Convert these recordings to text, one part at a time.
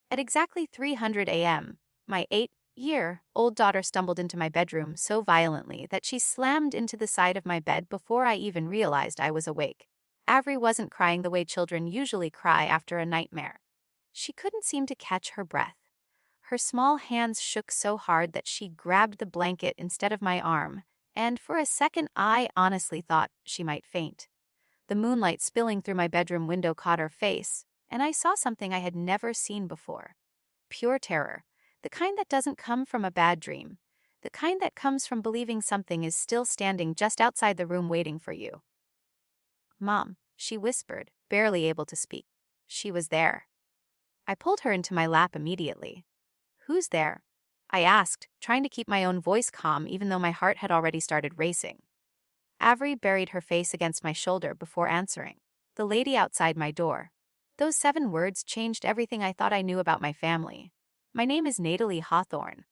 At exactly 300 a.m., my 8-year-old daughter stumbled into my bedroom so violently that she slammed into the side of my bed before I even realized I was awake. Avery wasn't crying the way children usually cry after a nightmare. She couldn't seem to catch her breath. Her small hands shook so hard that she grabbed the blanket instead of my arm, and for a second I honestly thought she might faint. The moonlight spilling through my bedroom window caught her face, and I saw something I had never seen before. Pure terror, the kind that doesn't come from a bad dream, the kind that comes from believing something is still standing just outside the room waiting for you. "Mom," she whispered, barely able to speak. She was there. I pulled her into my lap immediately. "Who's there?" I asked, trying to keep my own voice calm even though my heart had already started racing. Avery buried her face against my shoulder before answering. "The lady outside my door." Those 7 words changed everything I thought I knew about my family. "My name is Natalie Hawthorne."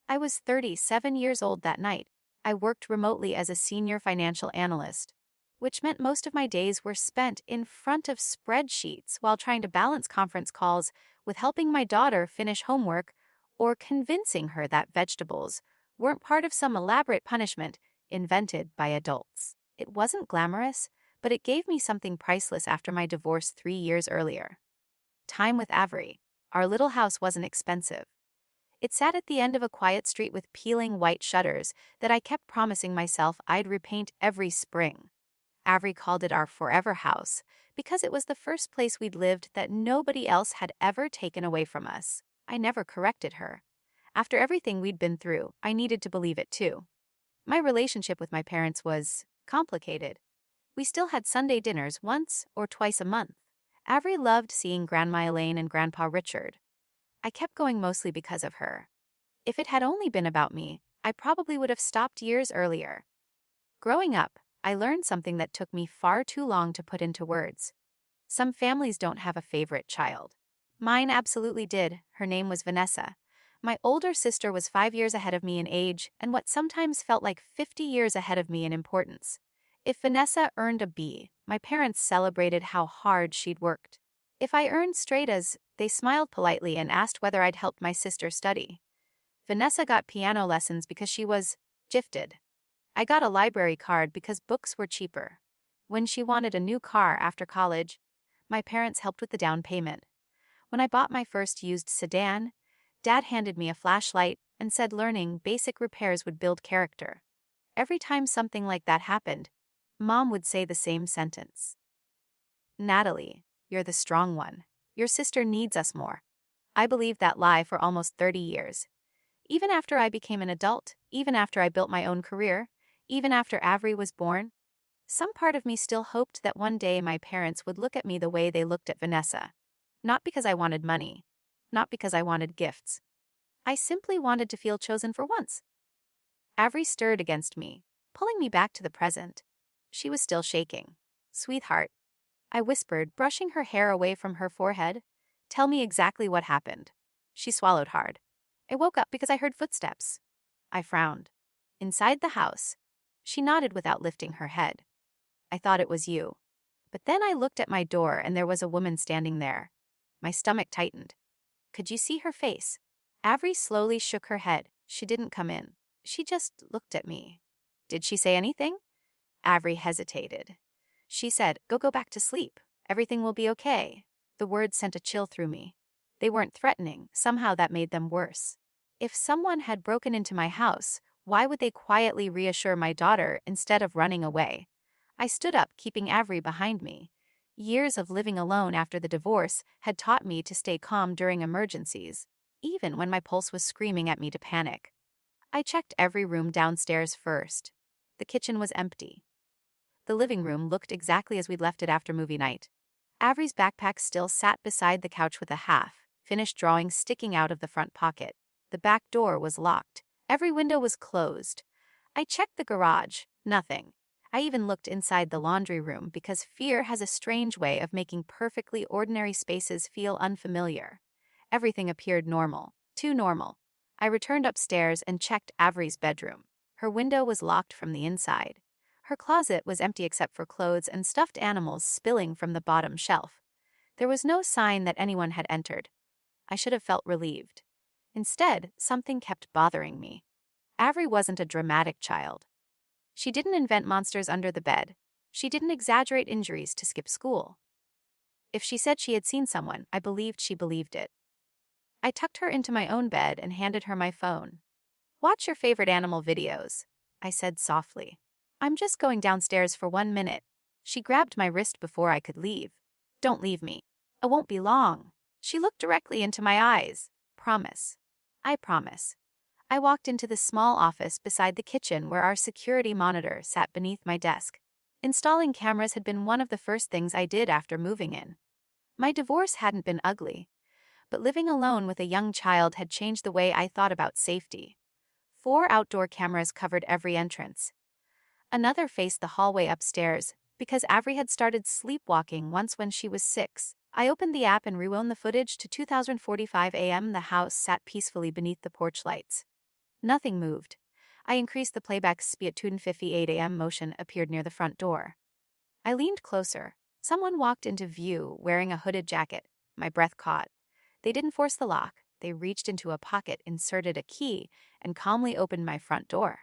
I was 37 years old that night. I worked remotely as a senior financial analyst, which meant most of my days were spent in front of spreadsheets while trying to balance conference calls with helping my daughter finish homework or convincing her that vegetables weren't part of some elaborate punishment invented by adults. It wasn't glamorous, but it gave me something priceless after my divorce 3 years earlier. Time with Avery. Our little house wasn't expensive. It sat at the end of a quiet street with peeling white shutters that I kept promising myself I'd repaint every spring. Avery called it our forever house because it was the first place we'd lived that nobody else had ever taken away from us. I never corrected her. After everything we'd been through, I needed to believe it too. My relationship with my parents was complicated. We still had Sunday dinners once or twice a month. Avery loved seeing Grandma Elaine and Grandpa Richard. I kept going mostly because of her. If it had only been about me, I probably would have stopped years earlier. Growing up, I learned something that took me far too long to put into words. Some families don't have a favorite child. Mine absolutely did. Her name was Vanessa. My older sister was 5 years ahead of me in age and what sometimes felt like 50 years ahead of me in importance. If Vanessa earned a B, my parents celebrated how hard she'd worked. If I earned straight A's, they smiled politely and asked whether I'd helped my sister study. Vanessa got piano lessons because she was gifted. I got a library card because books were cheaper. When she wanted a new car after college, my parents helped with the down payment. When I bought my first used sedan, Dad handed me a flashlight and said learning basic repairs would build character. Every time something like that happened, Mom would say the same sentence. "Natalie, you're the strong one. Your sister needs us more." I believed that lie for almost 30 years. Even after I became an adult, even after I built my own career, even after Avery was born, some part of me still hoped that one day my parents would look at me the way they looked at Vanessa. Not because I wanted money. Not because I wanted gifts. I simply wanted to feel chosen for once. Avery stirred against me, pulling me back to the present. She was still shaking. "Sweetheart," I whispered, brushing her hair away from her forehead. "Tell me exactly what happened." She swallowed hard. "I woke up because I heard footsteps." I frowned. "Inside the house." She nodded without lifting her head. "I thought it was you. But then I looked at my door and there was a woman standing there." My stomach tightened. "Could you see her face?" Avery slowly shook her head. "She didn't come in. She just looked at me." "Did she say anything?" Avery hesitated. "She said, go back to sleep. Everything will be okay." The words sent a chill through me. They weren't threatening. Somehow that made them worse. If someone had broken into my house, why would they quietly reassure my daughter instead of running away? I stood up, keeping Avery behind me. Years of living alone after the divorce had taught me to stay calm during emergencies, even when my pulse was screaming at me to panic. I checked every room downstairs first. The kitchen was empty. The living room looked exactly as we'd left it after movie night. Avery's backpack still sat beside the couch with a half-finished drawing sticking out of the front pocket. The back door was locked. Every window was closed. I checked the garage. Nothing. I even looked inside the laundry room because fear has a strange way of making perfectly ordinary spaces feel unfamiliar. Everything appeared normal. Too normal. I returned upstairs and checked Avery's bedroom. Her window was locked from the inside. Her closet was empty except for clothes and stuffed animals spilling from the bottom shelf. There was no sign that anyone had entered. I should have felt relieved. Instead, something kept bothering me. Avery wasn't a dramatic child. She didn't invent monsters under the bed. She didn't exaggerate injuries to skip school. If she said she had seen someone, I believed she believed it. I tucked her into my own bed and handed her my phone. "Watch your favorite animal videos," I said softly. "I'm just going downstairs for 1 minute." She grabbed my wrist before I could leave. "Don't leave me. I won't be long." She looked directly into my eyes. "Promise." "I promise." I walked into the small office beside the kitchen where our security monitor sat beneath my desk. Installing cameras had been one of the first things I did after moving in. My divorce hadn't been ugly, but living alone with a young child had changed the way I thought about safety. 4 outdoor cameras covered every entrance. Another faced the hallway upstairs, because Avery had started sleepwalking once when she was 6. I opened the app and rewound the footage to 2045 a.m. The house sat peacefully beneath the porch lights. Nothing moved. I increased the playback speed at 2:58 a.m. Motion appeared near the front door. I leaned closer. Someone walked into view wearing a hooded jacket. My breath caught. They didn't force the lock. They reached into a pocket, inserted a key, and calmly opened my front door.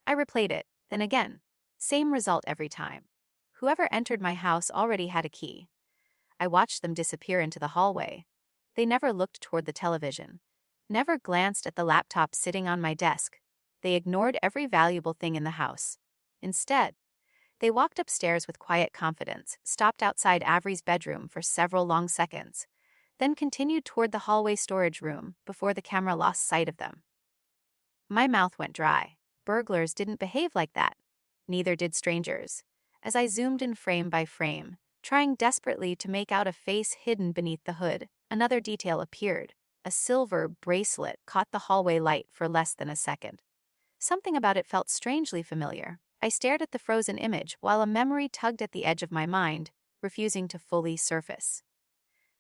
I replayed it, then again. Same result every time. Whoever entered my house already had a key. I watched them disappear into the hallway. They never looked toward the television, never glanced at the laptop sitting on my desk. They ignored every valuable thing in the house. Instead, they walked upstairs with quiet confidence, stopped outside Avery's bedroom for several long seconds, then continued toward the hallway storage room before the camera lost sight of them. My mouth went dry. Burglars didn't behave like that. Neither did strangers. As I zoomed in frame by frame, trying desperately to make out a face hidden beneath the hood, another detail appeared. A silver bracelet caught the hallway light for less than a second. Something about it felt strangely familiar. I stared at the frozen image while a memory tugged at the edge of my mind, refusing to fully surface.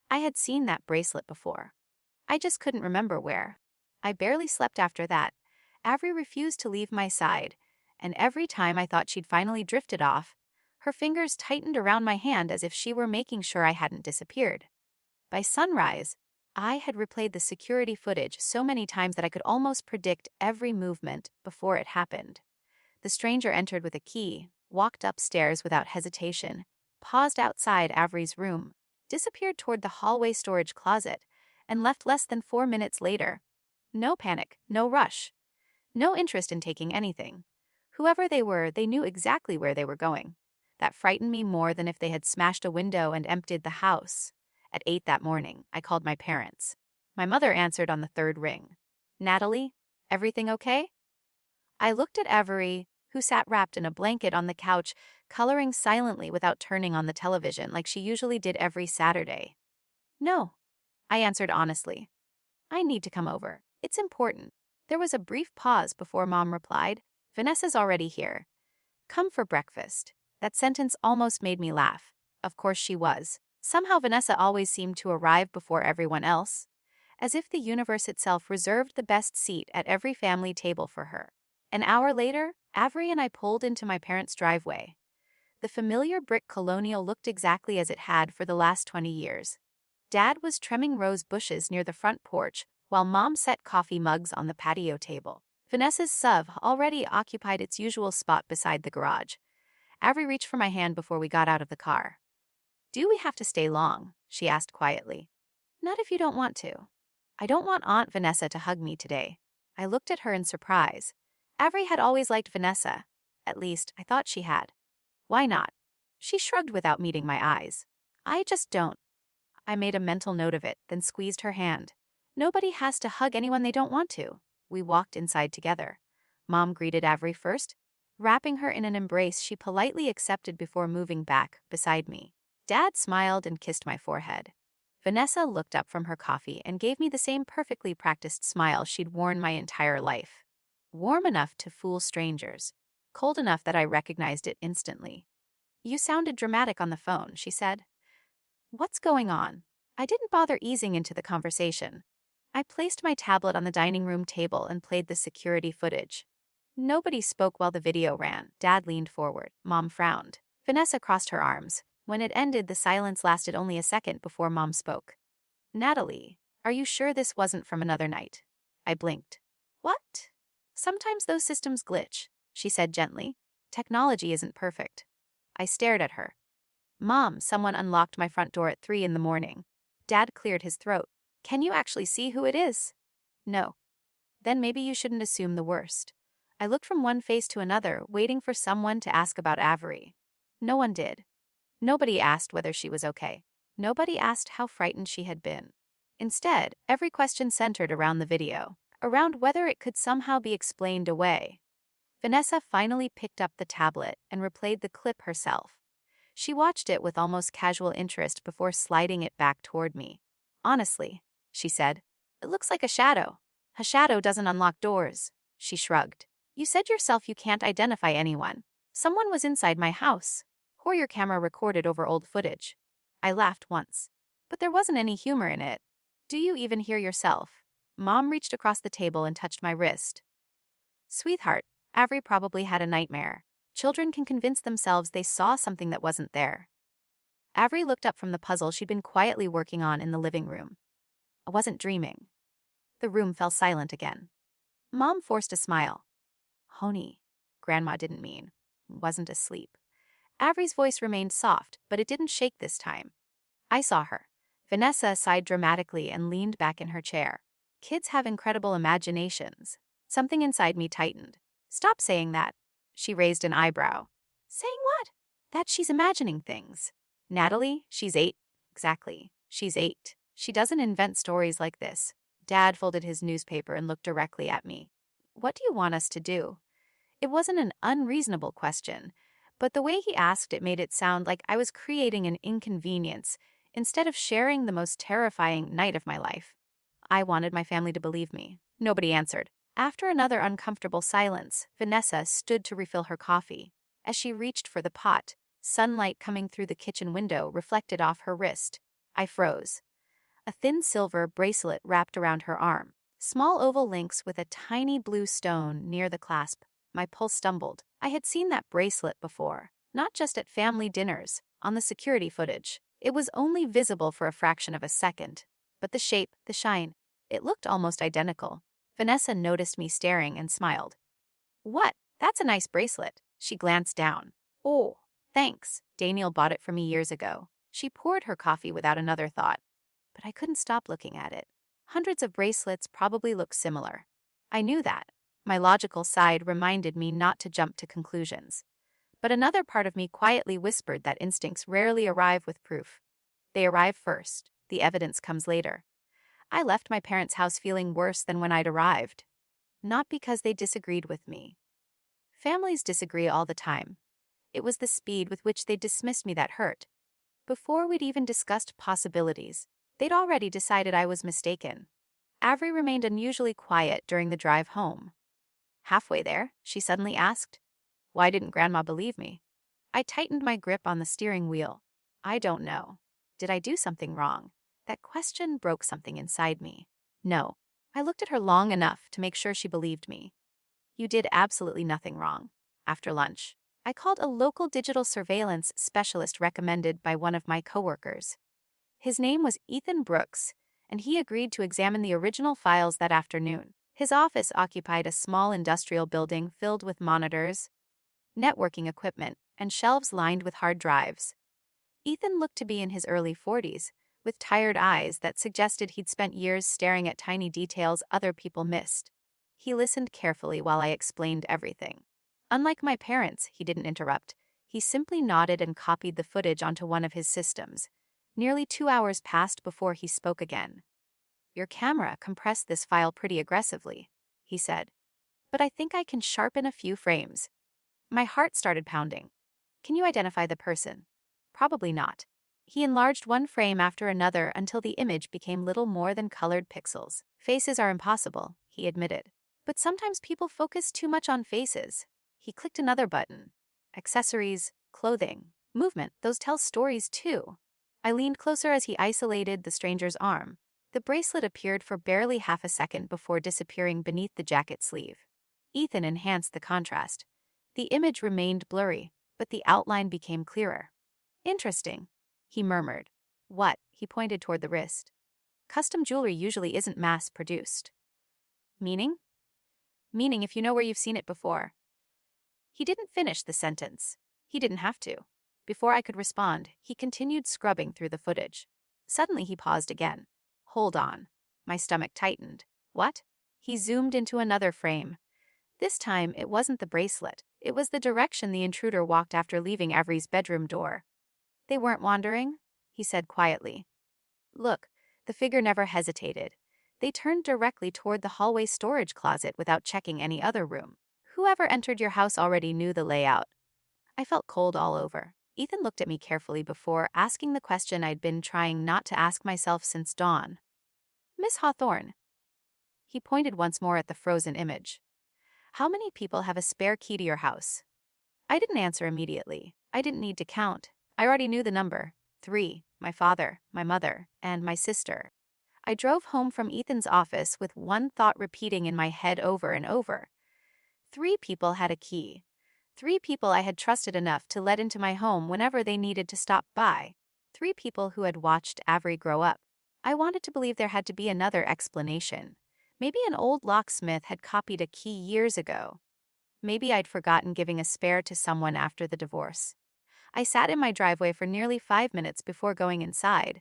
I had seen that bracelet before. I just couldn't remember where. I barely slept after that. Avery refused to leave my side, and every time I thought she'd finally drifted off, her fingers tightened around my hand as if she were making sure I hadn't disappeared. By sunrise, I had replayed the security footage so many times that I could almost predict every movement before it happened. The stranger entered with a key, walked upstairs without hesitation, paused outside Avery's room, disappeared toward the hallway storage closet, and left less than 4 minutes later. No panic, no rush. No interest in taking anything. Whoever they were, they knew exactly where they were going. That frightened me more than if they had smashed a window and emptied the house. At 8 that morning, I called my parents. My mother answered on the 3rd ring. "Natalie, everything okay?" I looked at Avery, who sat wrapped in a blanket on the couch, coloring silently without turning on the television like she usually did every Saturday. "No," I answered honestly. "I need to come over. It's important." There was a brief pause before Mom replied, "Vanessa's already here. Come for breakfast." That sentence almost made me laugh. Of course she was. Somehow Vanessa always seemed to arrive before everyone else, as if the universe itself reserved the best seat at every family table for her. An hour later, Avery and I pulled into my parents' driveway. The familiar brick colonial looked exactly as it had for the last 20 years. Dad was trimming rose bushes near the front porch, while Mom set coffee mugs on the patio table. Vanessa's SUV already occupied its usual spot beside the garage. Avery reached for my hand before we got out of the car. "Do we have to stay long?" she asked quietly. "Not if you don't want to." "I don't want Aunt Vanessa to hug me today." I looked at her in surprise. Avery had always liked Vanessa. At least, I thought she had. "Why not?" She shrugged without meeting my eyes. "I just don't." I made a mental note of it, then squeezed her hand. Nobody has to hug anyone they don't want to. We walked inside together. Mom greeted Avery first, wrapping her in an embrace she politely accepted before moving back beside me. Dad smiled and kissed my forehead. Vanessa looked up from her coffee and gave me the same perfectly practiced smile she'd worn my entire life. Warm enough to fool strangers, cold enough that I recognized it instantly. "You sounded dramatic on the phone," she said. "What's going on?" I didn't bother easing into the conversation. I placed my tablet on the dining room table and played the security footage. Nobody spoke while the video ran. Dad leaned forward. Mom frowned. Vanessa crossed her arms. When it ended, the silence lasted only a second before Mom spoke. "Natalie, Are you sure this wasn't from another night? I blinked. What? Sometimes those systems glitch, she said gently. Technology isn't perfect. I stared at her. Mom, someone unlocked my front door at 3 in the morning. Dad cleared his throat. Can you actually see who it is? No. Then maybe you shouldn't assume the worst. I looked from one face to another, waiting for someone to ask about Avery. No one did. Nobody asked whether she was okay. Nobody asked how frightened she had been. Instead, every question centered around the video, around whether it could somehow be explained away. Vanessa finally picked up the tablet and replayed the clip herself. She watched it with almost casual interest before sliding it back toward me. Honestly, she said, it looks like a shadow. A shadow doesn't unlock doors. She shrugged. You said yourself you can't identify anyone. Someone was inside my house. Or your camera recorded over old footage. I laughed once. But there wasn't any humor in it. Do you even hear yourself? Mom reached across the table and touched my wrist. Sweetheart, Avery probably had a nightmare. Children can convince themselves they saw something that wasn't there. Avery looked up from the puzzle she'd been quietly working on in the living room. I wasn't dreaming. The room fell silent again. Mom forced a smile. Honey, Grandma didn't mean. Wasn't asleep. Avery's voice remained soft, but it didn't shake this time. I saw her. Vanessa sighed dramatically and leaned back in her chair. Kids have incredible imaginations. Something inside me tightened. Stop saying that. She raised an eyebrow. Saying what? That she's imagining things. Natalie, she's 8. Exactly. She's 8. She doesn't invent stories like this. Dad folded his newspaper and looked directly at me. What do you want us to do? It wasn't an unreasonable question, but the way he asked it made it sound like I was creating an inconvenience instead of sharing the most terrifying night of my life. I wanted my family to believe me. Nobody answered. After another uncomfortable silence, Vanessa stood to refill her coffee. As she reached for the pot, sunlight coming through the kitchen window reflected off her wrist. I froze. A thin silver bracelet wrapped around her arm. Small oval links with a tiny blue stone near the clasp. My pulse stumbled. I had seen that bracelet before, not just at family dinners, on the security footage. It was only visible for a fraction of a second. But the shape, the shine, it looked almost identical. Vanessa noticed me staring and smiled. What? That's a nice bracelet. She glanced down. Oh, thanks. Daniel bought it for me years ago. She poured her coffee without another thought. But I couldn't stop looking at it. Hundreds of bracelets probably look similar. I knew that. My logical side reminded me not to jump to conclusions. But another part of me quietly whispered that instincts rarely arrive with proof. They arrive first. The evidence comes later. I left my parents' house feeling worse than when I'd arrived. Not because they disagreed with me. Families disagree all the time. It was the speed with which they dismissed me that hurt. Before we'd even discussed possibilities, they'd already decided I was mistaken. Avery remained unusually quiet during the drive home. Halfway there, she suddenly asked, "Why didn't Grandma believe me?" I tightened my grip on the steering wheel. I don't know. Did I do something wrong? That question broke something inside me. No. I looked at her long enough to make sure she believed me. You did absolutely nothing wrong. After lunch, I called a local digital surveillance specialist recommended by one of my coworkers. His name was Ethan Brooks, and he agreed to examine the original files that afternoon. His office occupied a small industrial building filled with monitors, networking equipment, and shelves lined with hard drives. Ethan looked to be in his early 40s, with tired eyes that suggested he'd spent years staring at tiny details other people missed. He listened carefully while I explained everything. Unlike my parents, he didn't interrupt. He simply nodded and copied the footage onto one of his systems. Nearly 2 hours passed before he spoke again. Your camera compressed this file pretty aggressively, he said. But I think I can sharpen a few frames. My heart started pounding. Can you identify the person? Probably not. He enlarged one frame after another until the image became little more than colored pixels. Faces are impossible, he admitted. But sometimes people focus too much on faces. He clicked another button. Accessories, clothing, movement, those tell stories too. I leaned closer as he isolated the stranger's arm. The bracelet appeared for barely half a second before disappearing beneath the jacket sleeve. Ethan enhanced the contrast. The image remained blurry, but the outline became clearer. Interesting, he murmured. What? He pointed toward the wrist. Custom jewelry usually isn't mass-produced. Meaning? Meaning if you know where you've seen it before. He didn't finish the sentence. He didn't have to. Before I could respond, he continued scrubbing through the footage. Suddenly he paused again. Hold on. My stomach tightened. What? He zoomed into another frame. This time, it wasn't the bracelet. It was the direction the intruder walked after leaving Avery's bedroom door. They weren't wandering, he said quietly. Look, the figure never hesitated. They turned directly toward the hallway storage closet without checking any other room. Whoever entered your house already knew the layout. I felt cold all over. Ethan looked at me carefully before asking the question I'd been trying not to ask myself since dawn. Miss Hawthorne. He pointed once more at the frozen image. How many people have a spare key to your house? I didn't answer immediately. I didn't need to count. I already knew the number. 3. My father, my mother, and my sister. I drove home from Ethan's office with one thought repeating in my head over and over. 3 people had a key. 3 people I had trusted enough to let into my home whenever they needed to stop by. 3 people who had watched Avery grow up. I wanted to believe there had to be another explanation. Maybe an old locksmith had copied a key years ago. Maybe I'd forgotten giving a spare to someone after the divorce. I sat in my driveway for nearly 5 minutes before going inside,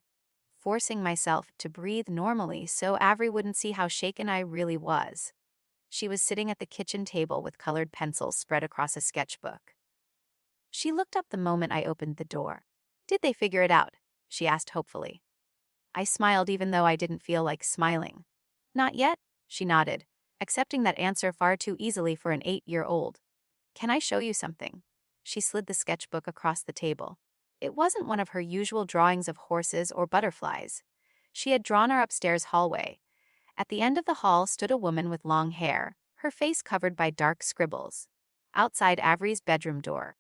forcing myself to breathe normally so Avery wouldn't see how shaken I really was. She was sitting at the kitchen table with colored pencils spread across a sketchbook. She looked up the moment I opened the door. Did they figure it out? She asked hopefully. I smiled even though I didn't feel like smiling. Not yet, she nodded, accepting that answer far too easily for an 8-year-old. Can I show you something? She slid the sketchbook across the table. It wasn't one of her usual drawings of horses or butterflies. She had drawn our upstairs hallway. At the end of the hall stood a woman with long hair, her face covered by dark scribbles. Outside Avery's bedroom door,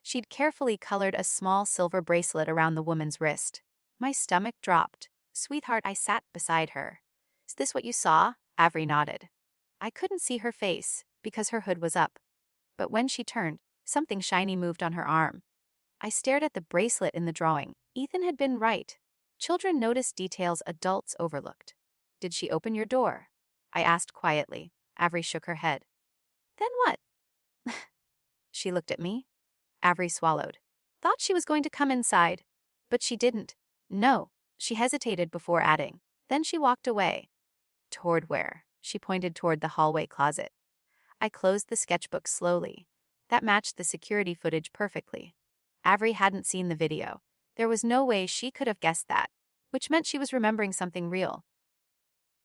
she'd carefully colored a small silver bracelet around the woman's wrist. My stomach dropped. Sweetheart, I sat beside her. Is this what you saw? Avery nodded. I couldn't see her face because her hood was up. But when she turned, something shiny moved on her arm. I stared at the bracelet in the drawing. Ethan had been right. Children notice details adults overlooked. Did she open your door? I asked quietly. Avery shook her head. Then what? She looked at me. Avery swallowed. Thought she was going to come inside. But she didn't. No. She hesitated before adding. Then she walked away. Toward where? She pointed toward the hallway closet. I closed the sketchbook slowly. That matched the security footage perfectly. Avery hadn't seen the video. There was no way she could have guessed that, which meant she was remembering something real.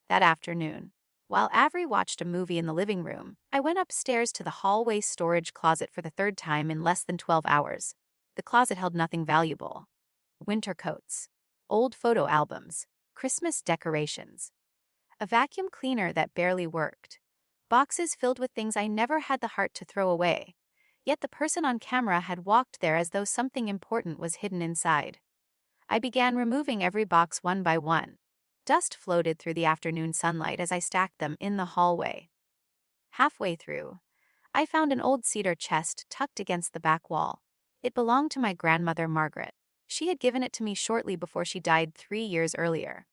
That afternoon, while Avery watched a movie in the living room, I went upstairs to the hallway storage closet for the 3rd time in less than 12 hours. The closet held nothing valuable. Winter coats, old photo albums, Christmas decorations, a vacuum cleaner that barely worked, boxes filled with things I never had the heart to throw away. Yet the person on camera had walked there as though something important was hidden inside. I began removing every box one by one. Dust floated through the afternoon sunlight as I stacked them in the hallway. Halfway through, I found an old cedar chest tucked against the back wall. It belonged to my grandmother, Margaret. She had given it to me shortly before she died 3 years earlier.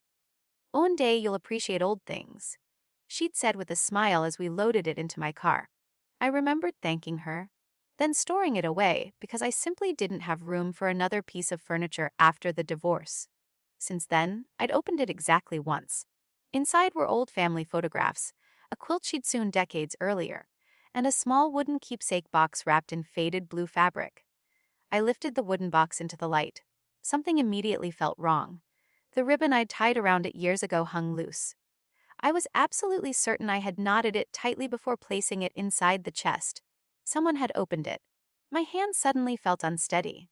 One day you'll appreciate old things, she'd said with a smile as we loaded it into my car. I remembered thanking her, then storing it away because I simply didn't have room for another piece of furniture after the divorce. Since then, I'd opened it exactly once. Inside were old family photographs, a quilt she'd sewn decades earlier, and a small wooden keepsake box wrapped in faded blue fabric. I lifted the wooden box into the light. Something immediately felt wrong. The ribbon I'd tied around it years ago hung loose. I was absolutely certain I had knotted it tightly before placing it inside the chest. Someone had opened it. My hand suddenly felt unsteady.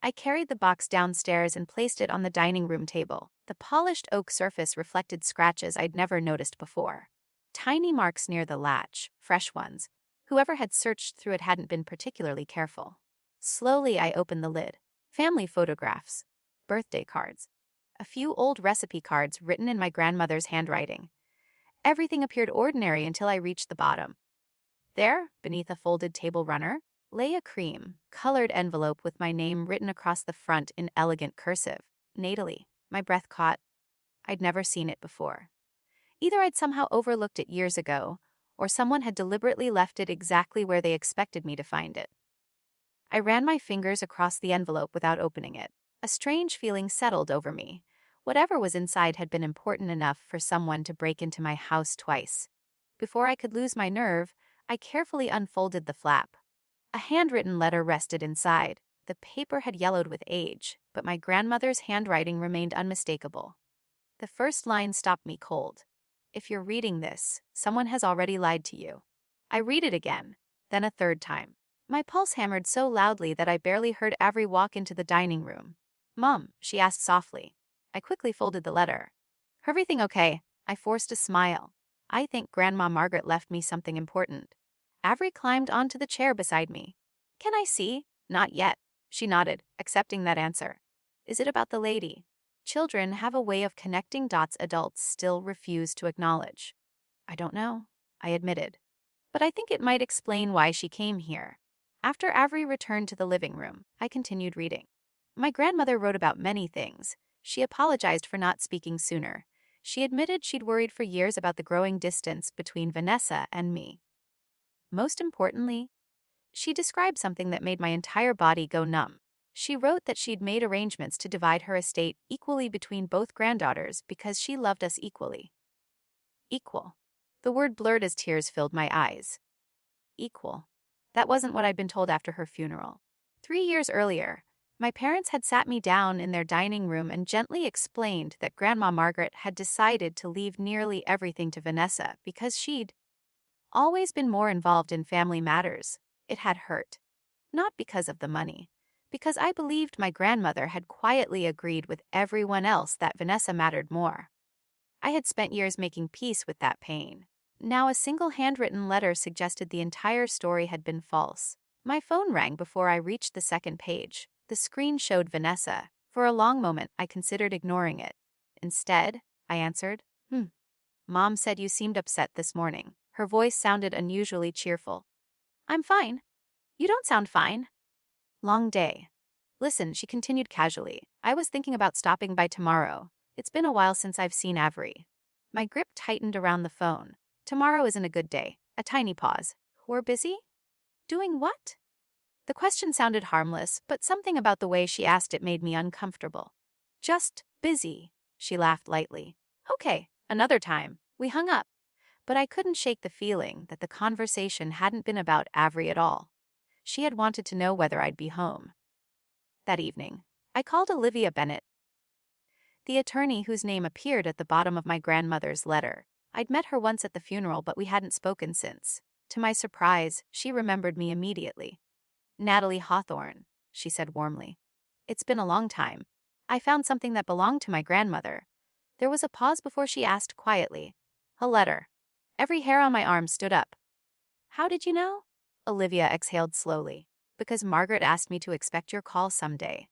I carried the box downstairs and placed it on the dining room table. The polished oak surface reflected scratches I'd never noticed before. Tiny marks near the latch, fresh ones. Whoever had searched through it hadn't been particularly careful. Slowly, I opened the lid. Family photographs, birthday cards, a few old recipe cards written in my grandmother's handwriting. Everything appeared ordinary until I reached the bottom. There, beneath a folded table runner, lay a cream-colored envelope with my name written across the front in elegant cursive. Natalie. My breath caught. I'd never seen it before. Either I'd somehow overlooked it years ago, or someone had deliberately left it exactly where they expected me to find it. I ran my fingers across the envelope without opening it. A strange feeling settled over me. Whatever was inside had been important enough for someone to break into my house twice. Before I could lose my nerve, I carefully unfolded the flap. A handwritten letter rested inside. The paper had yellowed with age, but my grandmother's handwriting remained unmistakable. The first line stopped me cold. "If you're reading this, someone has already lied to you." I read it again, then a third time. My pulse hammered so loudly that I barely heard Avery walk into the dining room. "Mom," she asked softly. I quickly folded the letter. "Everything okay?" I forced a smile. "I think Grandma Margaret left me something important." Avery climbed onto the chair beside me. "Can I see?" "Not yet." She nodded, accepting that answer. "Is it about the lady?" Children have a way of connecting dots adults still refuse to acknowledge. "I don't know," I admitted. "But I think it might explain why she came here." After Avery returned to the living room, I continued reading. My grandmother wrote about many things. She apologized for not speaking sooner. She admitted she'd worried for years about the growing distance between Vanessa and me. Most importantly, she described something that made my entire body go numb. She wrote that she'd made arrangements to divide her estate equally between both granddaughters because she loved us equally. Equal. The word blurred as tears filled my eyes. Equal. That wasn't what I'd been told after her funeral. 3 years earlier, my parents had sat me down in their dining room and gently explained that Grandma Margaret had decided to leave nearly everything to Vanessa because she'd always been more involved in family matters. It had hurt. Not because of the money, because I believed my grandmother had quietly agreed with everyone else that Vanessa mattered more. I had spent years making peace with that pain. Now a single handwritten letter suggested the entire story had been false. My phone rang before I reached the second page. The screen showed Vanessa. For a long moment, I considered ignoring it. Instead, I answered, Mom said you seemed upset this morning." Her voice sounded unusually cheerful. "I'm fine. You don't sound fine." "Long day." "Listen," she continued casually. "I was thinking about stopping by tomorrow. It's been a while since I've seen Avery." My grip tightened around the phone. "Tomorrow isn't a good day." A tiny pause. "We're busy?" "Doing what?" The question sounded harmless, but something about the way she asked it made me uncomfortable. "Just busy." She laughed lightly. "Okay, another time." We hung up. But I couldn't shake the feeling that the conversation hadn't been about Avery at all. She had wanted to know whether I'd be home. That evening, I called Olivia Bennett, the attorney whose name appeared at the bottom of my grandmother's letter. I'd met her once at the funeral, but we hadn't spoken since. To my surprise, she remembered me immediately. "Natalie Hawthorne," she said warmly. "It's been a long time. I found something that belonged to my grandmother." There was a pause before she asked quietly, "A letter." Every hair on my arm stood up. "How did you know?" Olivia exhaled slowly. "Because Margaret asked me to expect your call someday."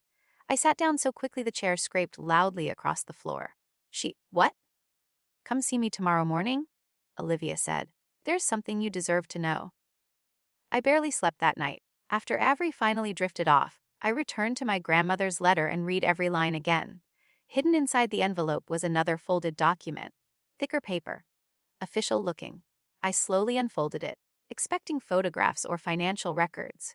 I sat down so quickly the chair scraped loudly across the floor. "What?" "Come see me tomorrow morning," Olivia said. "There's something you deserve to know." I barely slept that night. After Avery finally drifted off, I returned to my grandmother's letter and read every line again. Hidden inside the envelope was another folded document. Thicker paper. Official looking. I slowly unfolded it, expecting photographs or financial records.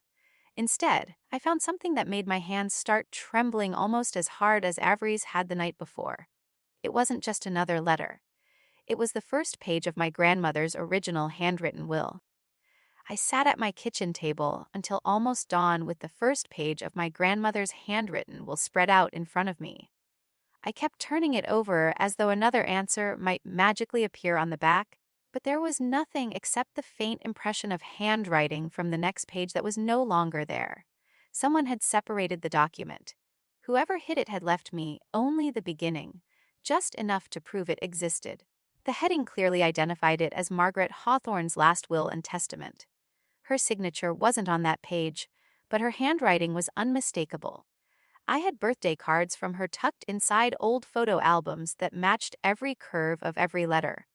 Instead, I found something that made my hands start trembling almost as hard as Avery's had the night before. It wasn't just another letter. It was the first page of my grandmother's original handwritten will. I sat at my kitchen table until almost dawn with the first page of my grandmother's handwritten will spread out in front of me. I kept turning it over as though another answer might magically appear on the back, but there was nothing except the faint impression of handwriting from the next page that was no longer there. Someone had separated the document. Whoever hid it had left me only the beginning, just enough to prove it existed. The heading clearly identified it as Margaret Hawthorne's last will and testament. Her signature wasn't on that page, but her handwriting was unmistakable. I had birthday cards from her tucked inside old photo albums that matched every curve of every letter.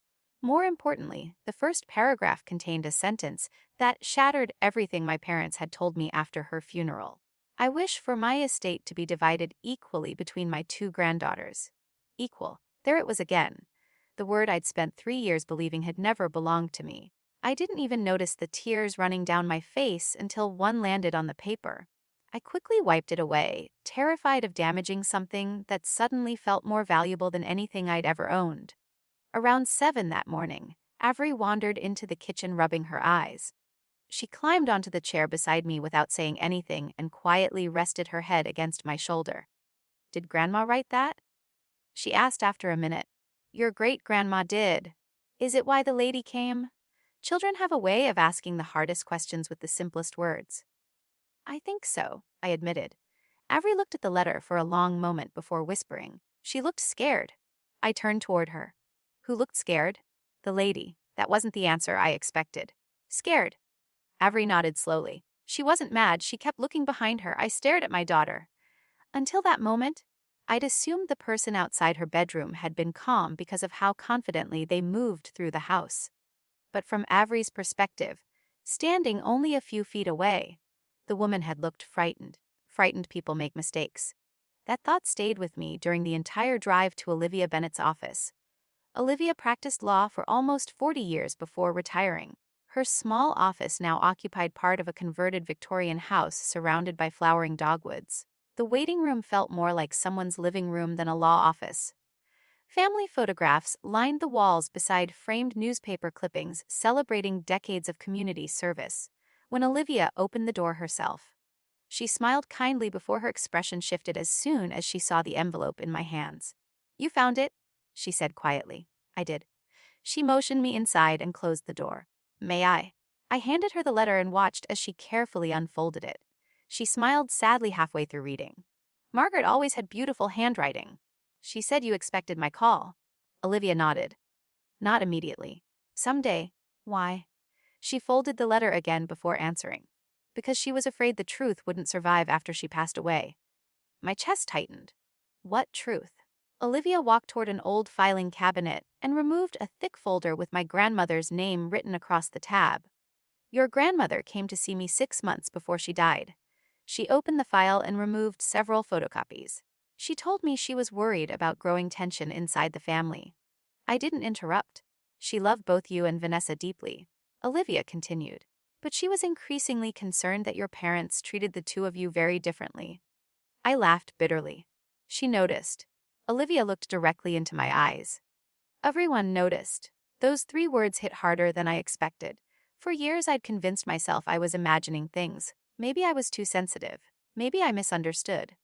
More importantly, the first paragraph contained a sentence that shattered everything my parents had told me after her funeral. "I wish for my estate to be divided equally between my two granddaughters." Equal. There it was again. The word I'd spent 3 years believing had never belonged to me. I didn't even notice the tears running down my face until one landed on the paper. I quickly wiped it away, terrified of damaging something that suddenly felt more valuable than anything I'd ever owned. Around 7 that morning, Avery wandered into the kitchen rubbing her eyes. She climbed onto the chair beside me without saying anything and quietly rested her head against my shoulder. "Did Grandma write that?" she asked after a minute. "Your great-grandma did. Is it why the lady came?" Children have a way of asking the hardest questions with the simplest words. "I think so," I admitted. Avery looked at the letter for a long moment before whispering. She looked scared. I turned toward her. Who looked scared? The lady. That wasn't the answer I expected. Scared. Avery nodded slowly. She wasn't mad, she kept looking behind her. I stared at my daughter. Until that moment, I'd assumed the person outside her bedroom had been calm because of how confidently they moved through the house. But from Avery's perspective, standing only a few feet away, the woman had looked frightened. Frightened people make mistakes. That thought stayed with me during the entire drive to Olivia Bennett's office. Olivia practiced law for almost 40 years before retiring. Her small office now occupied part of a converted Victorian house surrounded by flowering dogwoods. The waiting room felt more like someone's living room than a law office. Family photographs lined the walls beside framed newspaper clippings celebrating decades of community service. When Olivia opened the door herself, she smiled kindly before her expression shifted as soon as she saw the envelope in my hands. "You found it?" she said quietly. I did. She motioned me inside and closed the door. "May I?" I handed her the letter and watched as she carefully unfolded it. She smiled sadly halfway through reading. "Margaret always had beautiful handwriting. She said you expected my call." Olivia nodded. "Not immediately. Someday." "Why?" She folded the letter again before answering. "Because she was afraid the truth wouldn't survive after she passed away." My chest tightened. What truth? Olivia walked toward an old filing cabinet and removed a thick folder with my grandmother's name written across the tab. "Your grandmother came to see me 6 months before she died." She opened the file and removed several photocopies. "She told me she was worried about growing tension inside the family." I didn't interrupt. "She loved both you and Vanessa deeply," Olivia continued. "But she was increasingly concerned that your parents treated the two of you very differently." I laughed bitterly. She noticed. Olivia looked directly into my eyes. Everyone noticed. Those 3 words hit harder than I expected. For years I'd convinced myself I was imagining things. Maybe I was too sensitive. Maybe I misunderstood.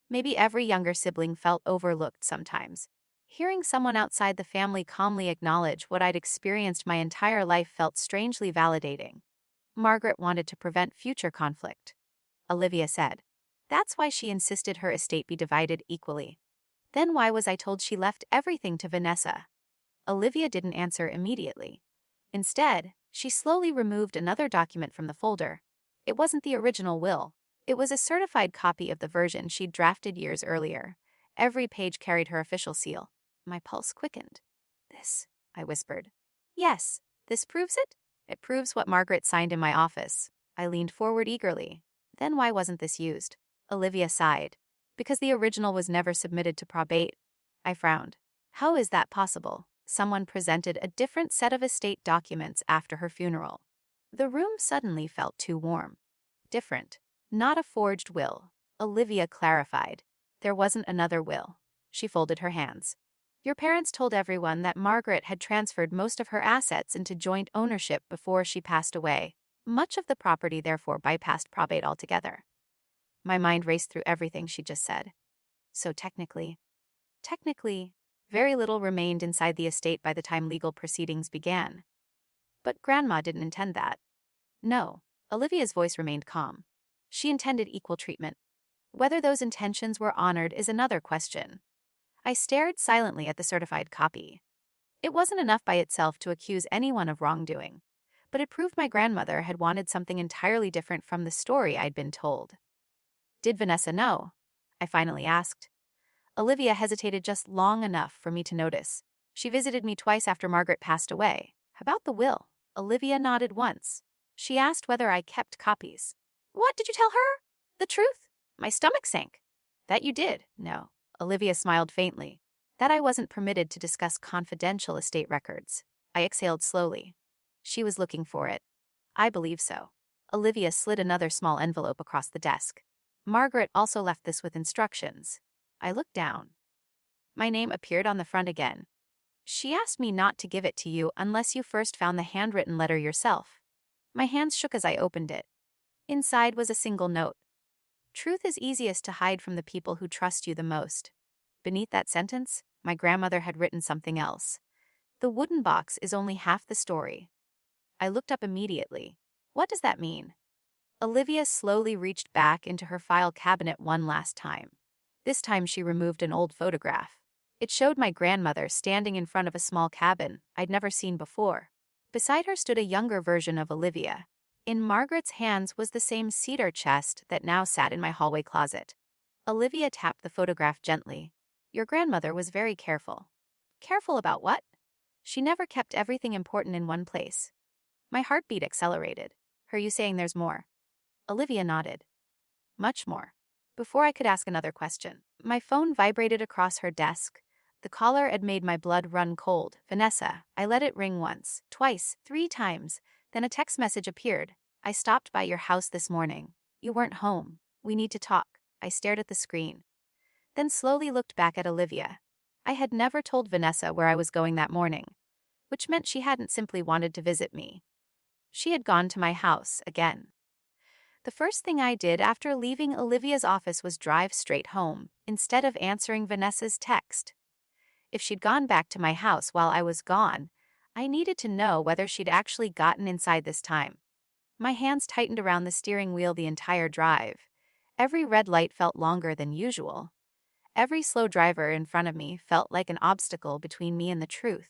Maybe every younger sibling felt overlooked sometimes. Hearing someone outside the family calmly acknowledge what I'd experienced my entire life felt strangely validating. "Margaret wanted to prevent future conflict," Olivia said. "That's why she insisted her estate be divided equally." "Then why was I told she left everything to Vanessa?" Olivia didn't answer immediately. Instead, she slowly removed another document from the folder. It wasn't the original will. It was a certified copy of the version she'd drafted years earlier. Every page carried her official seal. My pulse quickened. "This," I whispered. "Yes, this proves it?" "It proves what Margaret signed in my office." I leaned forward eagerly. "Then why wasn't this used?" Olivia sighed. "Because the original was never submitted to probate." I frowned. "How is that possible?" Someone presented a different set of estate documents after her funeral. The room suddenly felt too warm. "Different. Not a forged will," Olivia clarified. "There wasn't another will." She folded her hands. "Your parents told everyone that Margaret had transferred most of her assets into joint ownership before she passed away. Much of the property therefore bypassed probate altogether." My mind raced through everything she just said. So technically, very little remained inside the estate by the time legal proceedings began. But Grandma didn't intend that. No, Olivia's voice remained calm. She intended equal treatment. Whether those intentions were honored is another question. I stared silently at the certified copy. It wasn't enough by itself to accuse anyone of wrongdoing, but it proved my grandmother had wanted something entirely different from the story I'd been told. "Did Vanessa know?" I finally asked. Olivia hesitated just long enough for me to notice. "She visited me twice after Margaret passed away." "About the will?" Olivia nodded once. She asked whether I kept copies. "What did you tell her? The truth?" My stomach sank. "That you did." "No." Olivia smiled faintly. That I wasn't permitted to discuss confidential estate records. I exhaled slowly. She was looking for it. I believe so. Olivia slid another small envelope across the desk. Margaret also left this with instructions. I looked down. My name appeared on the front again. She asked me not to give it to you unless you first found the handwritten letter yourself. My hands shook as I opened it. Inside was a single note. Truth is easiest to hide from the people who trust you the most. Beneath that sentence, my grandmother had written something else. The wooden box is only half the story. I looked up immediately. What does that mean? Olivia slowly reached back into her file cabinet one last time. This time she removed an old photograph. It showed my grandmother standing in front of a small cabin I'd never seen before. Beside her stood a younger version of Olivia. In Margaret's hands was the same cedar chest that now sat in my hallway closet. Olivia tapped the photograph gently. Your grandmother was very careful. Careful about what? She never kept everything important in one place. My heartbeat accelerated. Are you saying there's more? Olivia nodded. Much more. Before I could ask another question, my phone vibrated across her desk. The caller had made my blood run cold. Vanessa. I let it ring once, twice, 3 times. Then a text message appeared. I stopped by your house this morning. You weren't home. We need to talk. I stared at the screen. Then slowly looked back at Olivia. I had never told Vanessa where I was going that morning, which meant she hadn't simply wanted to visit me. She had gone to my house again. The first thing I did after leaving Olivia's office was drive straight home, instead of answering Vanessa's text. If she'd gone back to my house while I was gone, I needed to know whether she'd actually gotten inside this time. My hands tightened around the steering wheel the entire drive. Every red light felt longer than usual. Every slow driver in front of me felt like an obstacle between me and the truth.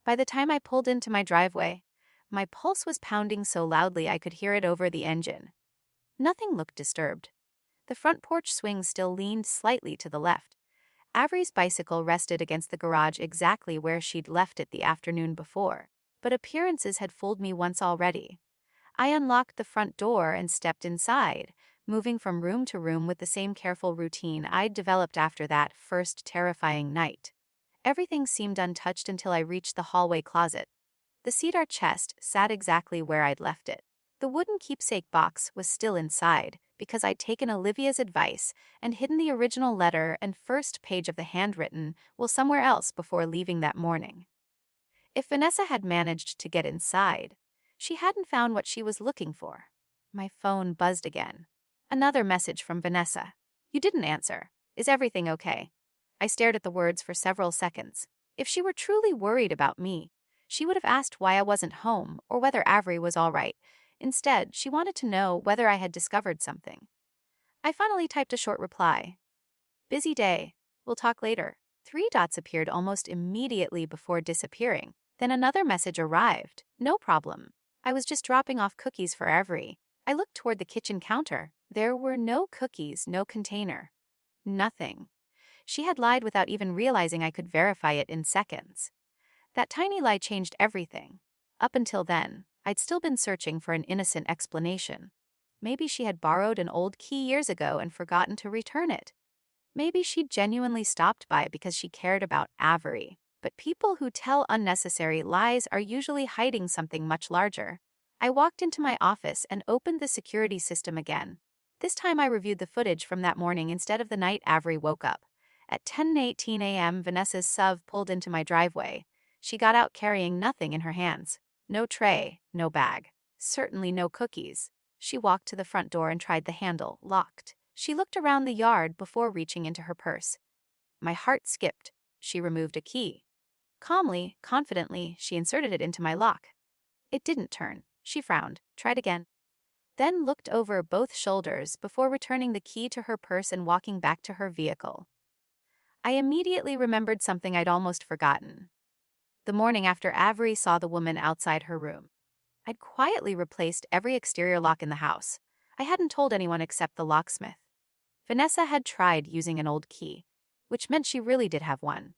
By the time I pulled into my driveway, my pulse was pounding so loudly I could hear it over the engine. Nothing looked disturbed. The front porch swing still leaned slightly to the left. Avery's bicycle rested against the garage exactly where she'd left it the afternoon before, but appearances had fooled me once already. I unlocked the front door and stepped inside, moving from room to room with the same careful routine I'd developed after that first terrifying night. Everything seemed untouched until I reached the hallway closet. The cedar chest sat exactly where I'd left it. The wooden keepsake box was still inside, because I'd taken Olivia's advice and hidden the original letter and first page of the handwritten somewhere else before leaving that morning. If Vanessa had managed to get inside, she hadn't found what she was looking for. My phone buzzed again. Another message from Vanessa. You didn't answer. Is everything okay? I stared at the words for several seconds. If she were truly worried about me, she would have asked why I wasn't home or whether Avery was all right. Instead, she wanted to know whether I had discovered something. I finally typed a short reply. Busy day. We'll talk later. 3 dots appeared almost immediately before disappearing. Then another message arrived. No problem. I was just dropping off cookies for Avery. I looked toward the kitchen counter. There were no cookies, no container. Nothing. She had lied without even realizing I could verify it in seconds. That tiny lie changed everything. Up until then, I'd still been searching for an innocent explanation. Maybe she had borrowed an old key years ago and forgotten to return it. Maybe she'd genuinely stopped by because she cared about Avery. But people who tell unnecessary lies are usually hiding something much larger. I walked into my office and opened the security system again. This time I reviewed the footage from that morning instead of the night Avery woke up. At 10:18 a.m., Vanessa's SUV pulled into my driveway. She got out carrying nothing in her hands. No tray, no bag. Certainly no cookies. She walked to the front door and tried the handle, locked. She looked around the yard before reaching into her purse. My heart skipped. She removed a key. Calmly, confidently, she inserted it into my lock. It didn't turn. She frowned, tried again, then looked over both shoulders before returning the key to her purse and walking back to her vehicle. I immediately remembered something I'd almost forgotten. The morning after Avery saw the woman outside her room, I'd quietly replaced every exterior lock in the house. I hadn't told anyone except the locksmith. Vanessa had tried using an old key, which meant she really did have one.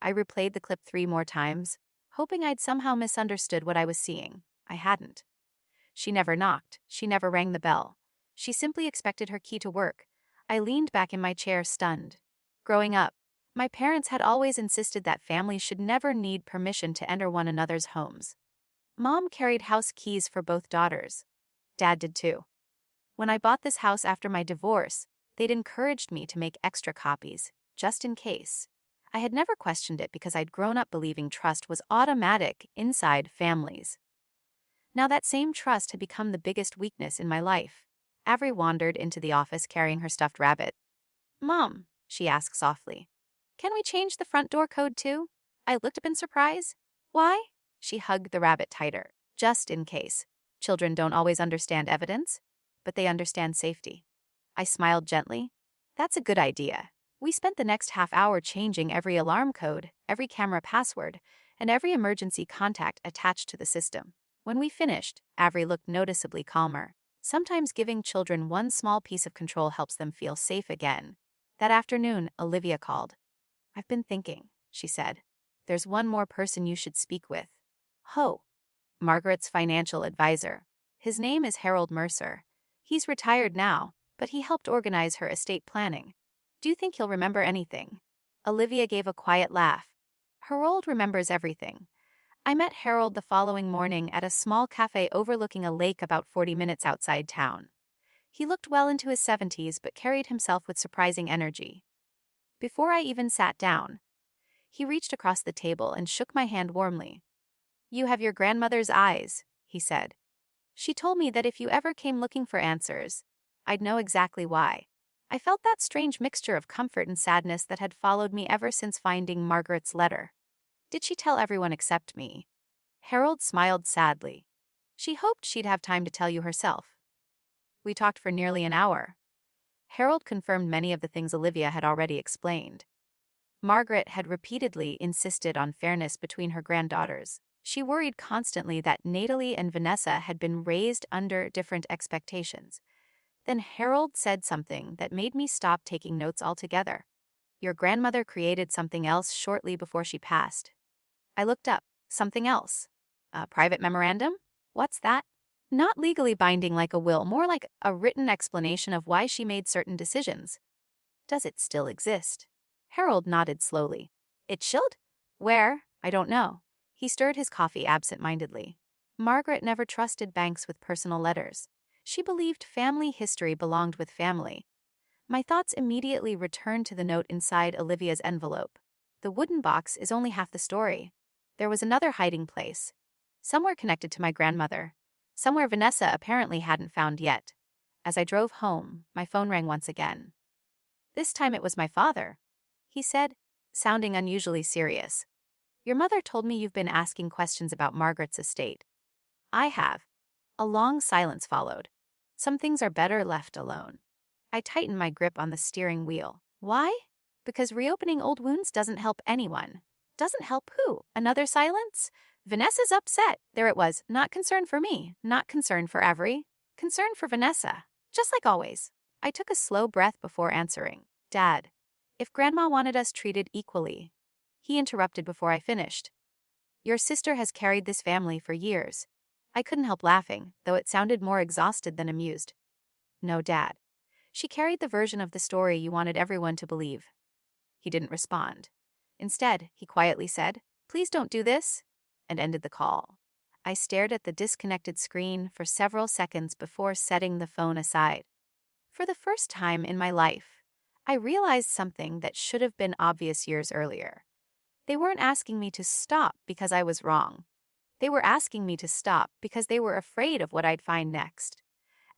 I replayed the clip 3 more times, hoping I'd somehow misunderstood what I was seeing. I hadn't. She never knocked. She never rang the bell. She simply expected her key to work. I leaned back in my chair, stunned. Growing up, My parents had always insisted that families should never need permission to enter one another's homes. Mom carried house keys for both daughters. Dad did too. When I bought this house after my divorce, they'd encouraged me to make extra copies, just in case. I had never questioned it because I'd grown up believing trust was automatic inside families. Now that same trust had become the biggest weakness in my life. Avery wandered into the office carrying her stuffed rabbit. "Mom," she asked softly, "can we change the front door code too?" I looked up in surprise. "Why?" She hugged the rabbit tighter. "Just in case. Children don't always understand evidence, but they understand safety." I smiled gently. "That's a good idea." We spent the next half hour changing every alarm code, every camera password, and every emergency contact attached to the system. When we finished, Avery looked noticeably calmer. Sometimes giving children one small piece of control helps them feel safe again. That afternoon, Olivia called. "I've been thinking," she said. "There's one more person you should speak with." "Ho." "Margaret's financial advisor. His name is Harold Mercer. He's retired now, but he helped organize her estate planning. Do you think he'll remember anything?" Olivia gave a quiet laugh. "Harold remembers everything. I met Harold the following morning at a small cafe overlooking a lake about 40 minutes outside town. He looked well into his 70s but carried himself with surprising energy. Before I even sat down, he reached across the table and shook my hand warmly. "You have your grandmother's eyes," he said. "She told me that if you ever came looking for answers, I'd know exactly why." I felt that strange mixture of comfort and sadness that had followed me ever since finding Margaret's letter. Did she tell everyone except me? Harold smiled sadly. "She hoped she'd have time to tell you herself." We talked for nearly an hour. Harold confirmed many of the things Olivia had already explained. Margaret had repeatedly insisted on fairness between her granddaughters. She worried constantly that Natalie and Vanessa had been raised under different expectations. Then Harold said something that made me stop taking notes altogether. "Your grandmother created something else shortly before she passed." I looked up. "Something else? A private memorandum? What's that?" "Not legally binding like a will, more like a written explanation of why she made certain decisions." "Does it still exist?" Harold nodded slowly. "It should? Where? I don't know." He stirred his coffee absent-mindedly. "Margaret never trusted banks with personal letters. She believed family history belonged with family." My thoughts immediately returned to the note inside Olivia's envelope. The wooden box is only half the story. There was another hiding place. Somewhere connected to my grandmother. Somewhere Vanessa apparently hadn't found yet. As I drove home, my phone rang once again. This time it was my father. He said, sounding unusually serious, "Your mother told me you've been asking questions about Margaret's estate." "I have." A long silence followed. "Some things are better left alone." I tightened my grip on the steering wheel. "Why?" "Because reopening old wounds doesn't help anyone." "Doesn't help who?" Another silence. "Vanessa's upset." There it was, not concern for me, not concern for Avery, concern for Vanessa. Just like always. I took a slow breath before answering. "Dad, if Grandma wanted us treated equally." He interrupted before I finished. "Your sister has carried this family for years." I couldn't help laughing, though it sounded more exhausted than amused. "No, Dad. She carried the version of the story you wanted everyone to believe." He didn't respond. Instead, he quietly said, "Please don't do this," and ended the call. I stared at the disconnected screen for several seconds before setting the phone aside. For the first time in my life, I realized something that should have been obvious years earlier. They weren't asking me to stop because I was wrong. They were asking me to stop because they were afraid of what I'd find next.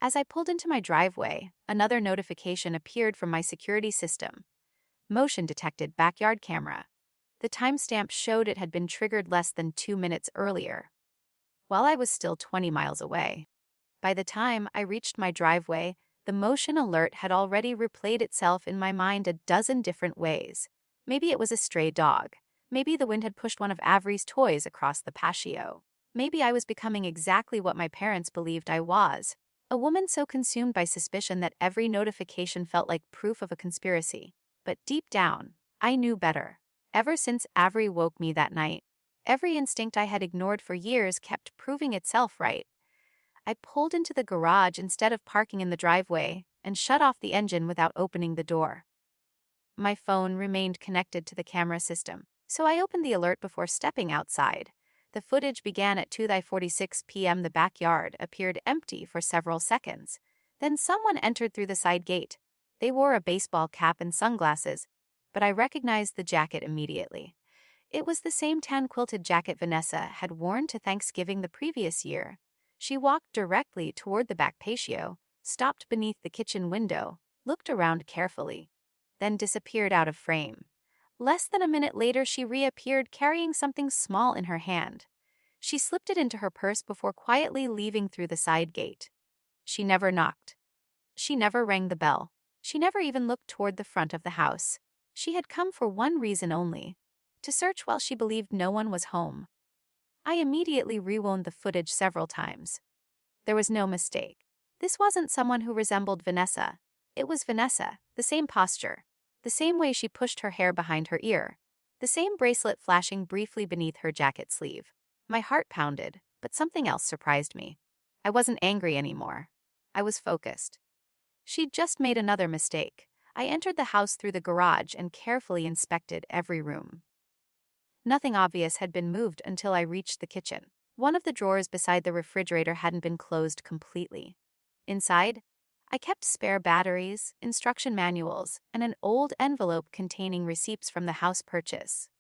As I pulled into my driveway, another notification appeared from my security system. Motion detected backyard camera. The timestamp showed it had been triggered less than 2 minutes earlier, while I was still 20 miles away. By the time I reached my driveway, the motion alert had already replayed itself in my mind a dozen different ways. Maybe it was a stray dog. Maybe the wind had pushed one of Avery's toys across the patio. Maybe I was becoming exactly what my parents believed I was. A woman so consumed by suspicion that every notification felt like proof of a conspiracy. But deep down, I knew better. Ever since Avery woke me that night, every instinct I had ignored for years kept proving itself right. I pulled into the garage instead of parking in the driveway and shut off the engine without opening the door. My phone remained connected to the camera system, so I opened the alert before stepping outside. The footage began at 2:46 p.m. The backyard appeared empty for several seconds. Then someone entered through the side gate. They wore a baseball cap and sunglasses, but I recognized the jacket immediately. It was the same tan-quilted jacket Vanessa had worn to Thanksgiving the previous year. She walked directly toward the back patio, stopped beneath the kitchen window, looked around carefully, then disappeared out of frame. Less than a minute later, she reappeared carrying something small in her hand. She slipped it into her purse before quietly leaving through the side gate. She never knocked. She never rang the bell. She never even looked toward the front of the house. She had come for one reason only: to search while she believed no one was home. I immediately rewound the footage several times. There was no mistake. This wasn't someone who resembled Vanessa. It was Vanessa, the same posture, the same way she pushed her hair behind her ear, the same bracelet flashing briefly beneath her jacket sleeve. My heart pounded, but something else surprised me. I wasn't angry anymore. I was focused. She'd just made another mistake. I entered the house through the garage and carefully inspected every room. Nothing obvious had been moved until I reached the kitchen. One of the drawers beside the refrigerator hadn't been closed completely. Inside, I kept spare batteries, instruction manuals, and an old envelope containing receipts from the house purchase.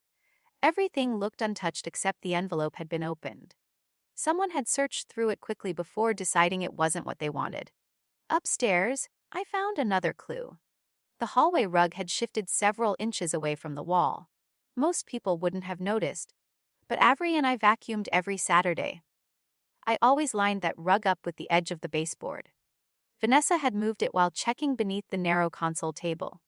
Everything looked untouched except the envelope had been opened. Someone had searched through it quickly before deciding it wasn't what they wanted. Upstairs, I found another clue. The hallway rug had shifted several inches away from the wall. Most people wouldn't have noticed, but Avery and I vacuumed every Saturday. I always lined that rug up with the edge of the baseboard. Vanessa had moved it while checking beneath the narrow console table.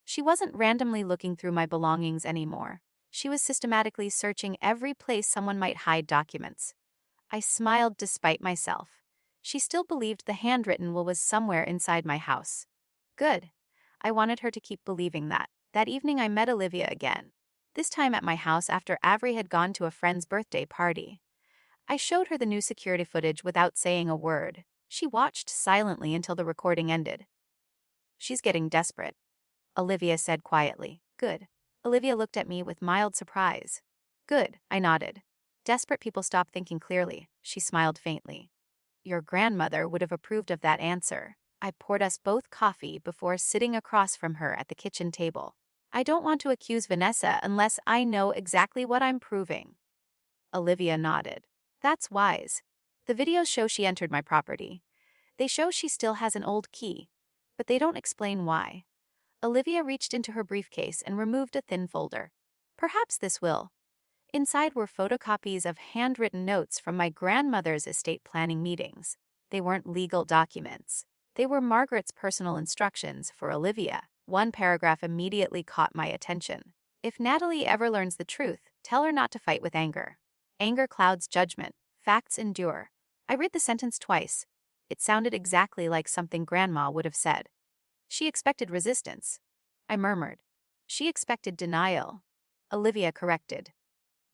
She wasn't randomly looking through my belongings anymore. She was systematically searching every place someone might hide documents. I smiled despite myself. She still believed the handwritten will was somewhere inside my house. Good. I wanted her to keep believing that. That evening I met Olivia again. This time at my house after Avery had gone to a friend's birthday party. I showed her the new security footage without saying a word. She watched silently until the recording ended. "She's getting desperate," Olivia said quietly. "Good." Olivia looked at me with mild surprise. "Good," I nodded. "Desperate people stop thinking clearly," she smiled faintly. "Your grandmother would have approved of that answer." I poured us both coffee before sitting across from her at the kitchen table. "I don't want to accuse Vanessa unless I know exactly what I'm proving." Olivia nodded. "That's wise. The videos show she entered my property. They show she still has an old key, but they don't explain why." Olivia reached into her briefcase and removed a thin folder. "Perhaps this will." Inside were photocopies of handwritten notes from my grandmother's estate planning meetings. They weren't legal documents. They were Margaret's personal instructions for Olivia. One paragraph immediately caught my attention. "If Natalie ever learns the truth, tell her not to fight with anger. Anger clouds judgment. Facts endure." I read the sentence twice. It sounded exactly like something Grandma would have said. "She expected resistance." I murmured. "She expected denial." Olivia corrected.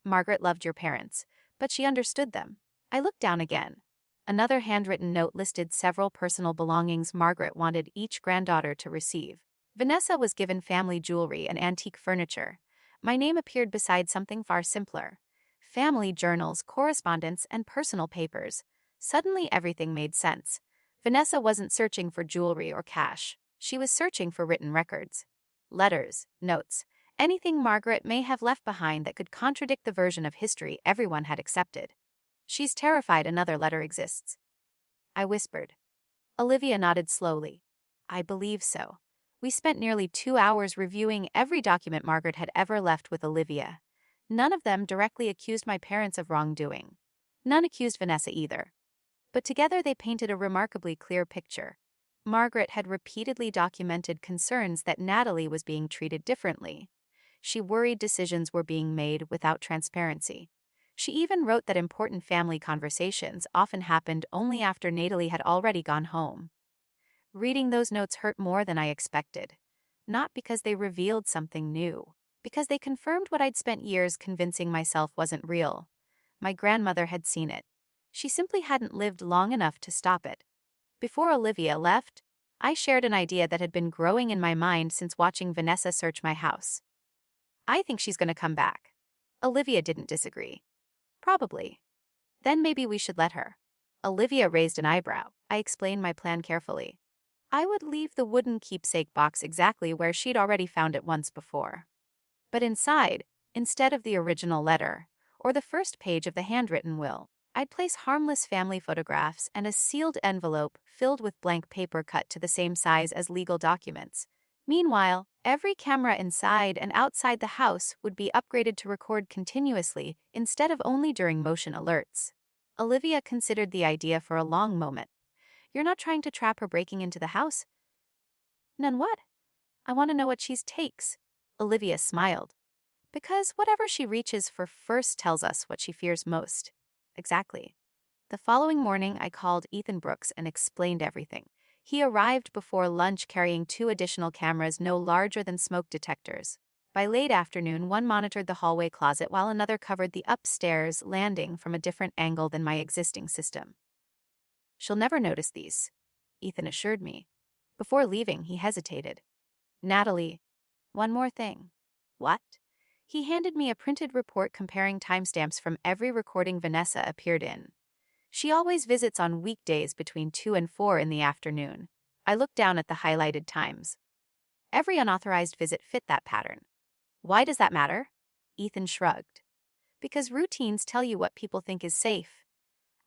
"Margaret loved your parents, but she understood them." I looked down again. Another handwritten note listed several personal belongings Margaret wanted each granddaughter to receive. Vanessa was given family jewelry and antique furniture. My name appeared beside something far simpler: family journals, correspondence, and personal papers. Suddenly everything made sense. Vanessa wasn't searching for jewelry or cash. She was searching for written records. Letters, notes, anything Margaret may have left behind that could contradict the version of history everyone had accepted. "She's terrified another letter exists," I whispered. Olivia nodded slowly. "I believe so." We spent nearly 2 hours reviewing every document Margaret had ever left with Olivia. None of them directly accused my parents of wrongdoing. None accused Vanessa either. But together they painted a remarkably clear picture. Margaret had repeatedly documented concerns that Natalie was being treated differently. She worried decisions were being made without transparency. She even wrote that important family conversations often happened only after Natalie had already gone home. Reading those notes hurt more than I expected. Not because they revealed something new, because they confirmed what I'd spent years convincing myself wasn't real. My grandmother had seen it. She simply hadn't lived long enough to stop it. Before Olivia left, I shared an idea that had been growing in my mind since watching Vanessa search my house. I think she's going to come back. Olivia didn't disagree. Probably. Then maybe we should let her. Olivia raised an eyebrow. I explained my plan carefully. I would leave the wooden keepsake box exactly where she'd already found it once before. But inside, instead of the original letter, or the first page of the handwritten will, I'd place harmless family photographs and a sealed envelope filled with blank paper cut to the same size as legal documents. Meanwhile, every camera inside and outside the house would be upgraded to record continuously instead of only during motion alerts. Olivia considered the idea for a long moment. You're not trying to trap her breaking into the house? None what? I want to know what she takes. Olivia smiled. Because whatever she reaches for first tells us what she fears most. Exactly. The following morning, I called Ethan Brooks and explained everything. He arrived before lunch carrying 2 additional cameras no larger than smoke detectors. By late afternoon, one monitored the hallway closet while another covered the upstairs landing from a different angle than my existing system. She'll never notice these, Ethan assured me. Before leaving, he hesitated. Natalie, one more thing. What? He handed me a printed report comparing timestamps from every recording Vanessa appeared in. She always visits on weekdays between 2 and 4 in the afternoon. I looked down at the highlighted times. Every unauthorized visit fit that pattern. Why does that matter? Ethan shrugged. Because routines tell you what people think is safe.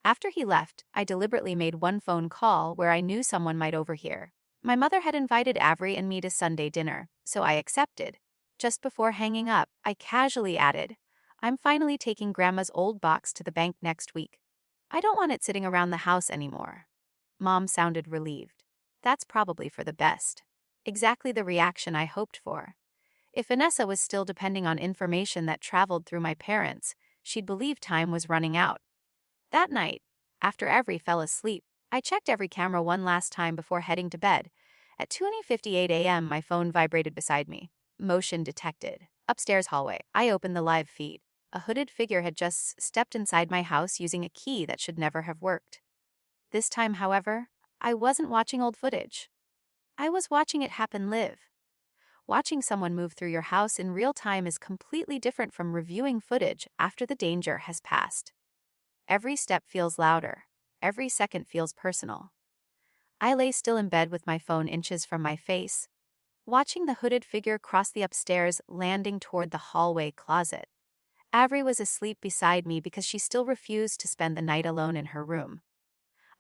After he left, I deliberately made one phone call where I knew someone might overhear. My mother had invited Avery and me to Sunday dinner, so I accepted. Just before hanging up, I casually added, I'm finally taking Grandma's old box to the bank next week. I don't want it sitting around the house anymore. Mom sounded relieved. That's probably for the best. Exactly the reaction I hoped for. If Vanessa was still depending on information that traveled through my parents, she'd believe time was running out. That night, after Avery fell asleep, I checked every camera one last time before heading to bed. At 2:58 a.m., my phone vibrated beside me. Motion detected. Upstairs hallway. I opened the live feed. A hooded figure had just stepped inside my house using a key that should never have worked. This time, however, I wasn't watching old footage. I was watching it happen live. Watching someone move through your house in real time is completely different from reviewing footage after the danger has passed. Every step feels louder. Every second feels personal. I lay still in bed with my phone inches from my face, watching the hooded figure cross the upstairs, landing toward the hallway closet. Avery was asleep beside me because she still refused to spend the night alone in her room.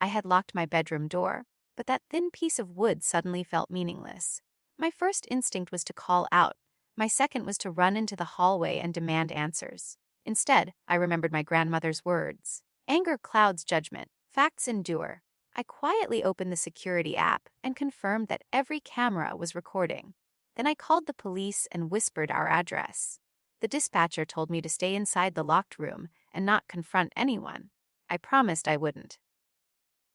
I had locked my bedroom door, but that thin piece of wood suddenly felt meaningless. My first instinct was to call out. My second was to run into the hallway and demand answers. Instead, I remembered my grandmother's words. Anger clouds judgment. Facts endure. I quietly opened the security app and confirmed that every camera was recording. Then I called the police and whispered our address. The dispatcher told me to stay inside the locked room and not confront anyone. I promised I wouldn't.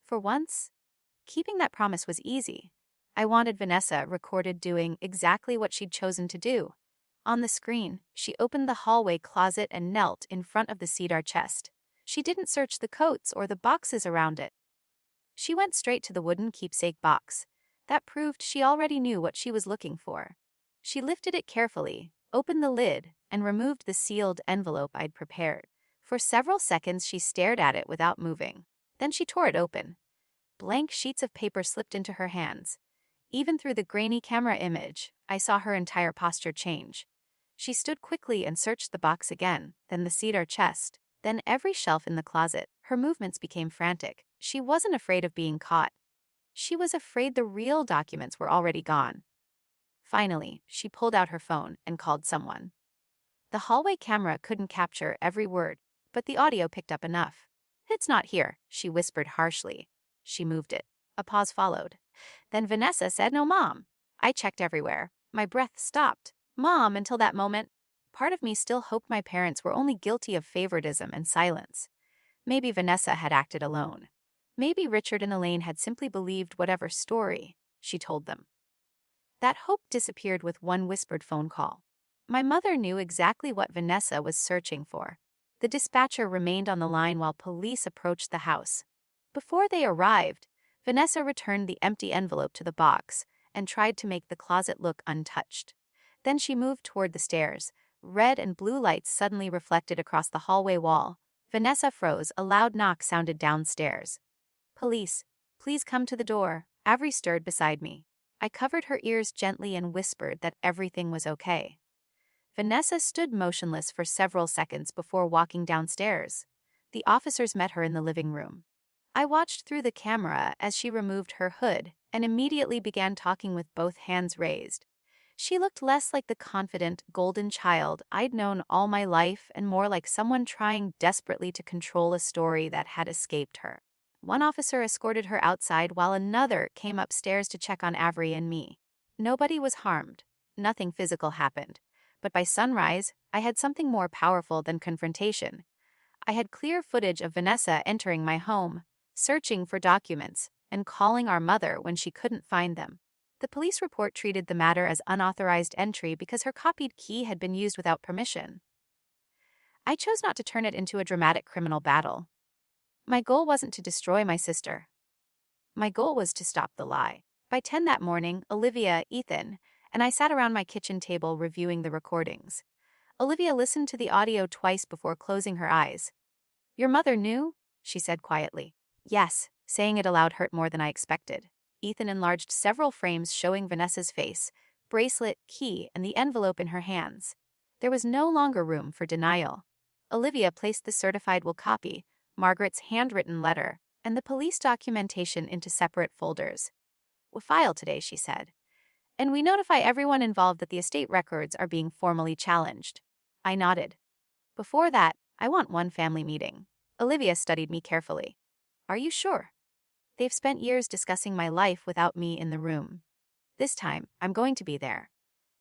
For once, keeping that promise was easy. I wanted Vanessa recorded doing exactly what she'd chosen to do. On the screen, she opened the hallway closet and knelt in front of the cedar chest. She didn't search the coats or the boxes around it. She went straight to the wooden keepsake box. That proved she already knew what she was looking for. She lifted it carefully, opened the lid, and removed the sealed envelope I'd prepared. For several seconds, she stared at it without moving. Then she tore it open. Blank sheets of paper slipped into her hands. Even through the grainy camera image, I saw her entire posture change. She stood quickly and searched the box again, then the cedar chest, then every shelf in the closet. Her movements became frantic. She wasn't afraid of being caught. She was afraid the real documents were already gone. Finally, she pulled out her phone and called someone. The hallway camera couldn't capture every word, but the audio picked up enough. It's not here, she whispered harshly. She moved it. A pause followed. Then Vanessa said, no, Mom. I checked everywhere. My breath stopped. Mom, until that moment. Part of me still hoped my parents were only guilty of favoritism and silence. Maybe Vanessa had acted alone. Maybe Richard and Elaine had simply believed whatever story she told them. That hope disappeared with one whispered phone call. My mother knew exactly what Vanessa was searching for. The dispatcher remained on the line while police approached the house. Before they arrived, Vanessa returned the empty envelope to the box and tried to make the closet look untouched. Then she moved toward the stairs. Red and blue lights suddenly reflected across the hallway wall. Vanessa froze. A loud knock sounded downstairs. "Police, please come to the door." Avery stirred beside me. I covered her ears gently and whispered that everything was okay. Vanessa stood motionless for several seconds before walking downstairs. The officers met her in the living room. I watched through the camera as she removed her hood and immediately began talking with both hands raised. She looked less like the confident, golden child I'd known all my life and more like someone trying desperately to control a story that had escaped her. One officer escorted her outside while another came upstairs to check on Avery and me. Nobody was harmed. Nothing physical happened. But by sunrise, I had something more powerful than confrontation. I had clear footage of Vanessa entering my home, searching for documents, and calling our mother when she couldn't find them. The police report treated the matter as unauthorized entry because her copied key had been used without permission. I chose not to turn it into a dramatic criminal battle. My goal wasn't to destroy my sister. My goal was to stop the lie. By 10 that morning, Olivia, Ethan, and I sat around my kitchen table reviewing the recordings. Olivia listened to the audio twice before closing her eyes. "Your mother knew?" she said quietly. "Yes," saying it aloud hurt more than I expected. Ethan enlarged several frames showing Vanessa's face, bracelet, key, and the envelope in her hands. There was no longer room for denial. Olivia placed the certified will copy, Margaret's handwritten letter, and the police documentation into separate folders. "We'll file today," she said. "And we notify everyone involved that the estate records are being formally challenged." I nodded. "Before that, I want one family meeting." Olivia studied me carefully. "Are you sure? They've spent years discussing my life without me in the room. This time, I'm going to be there."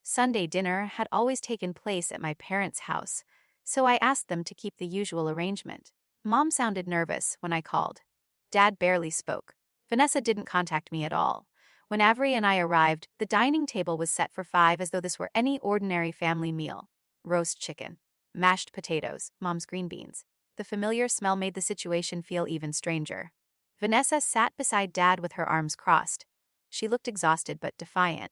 Sunday dinner had always taken place at my parents' house, so I asked them to keep the usual arrangement. Mom sounded nervous when I called. Dad barely spoke. Vanessa didn't contact me at all. When Avery and I arrived, the dining table was set for 5 as though this were any ordinary family meal. Roast chicken, mashed potatoes, Mom's green beans. The familiar smell made the situation feel even stranger. Vanessa sat beside Dad with her arms crossed. She looked exhausted but defiant.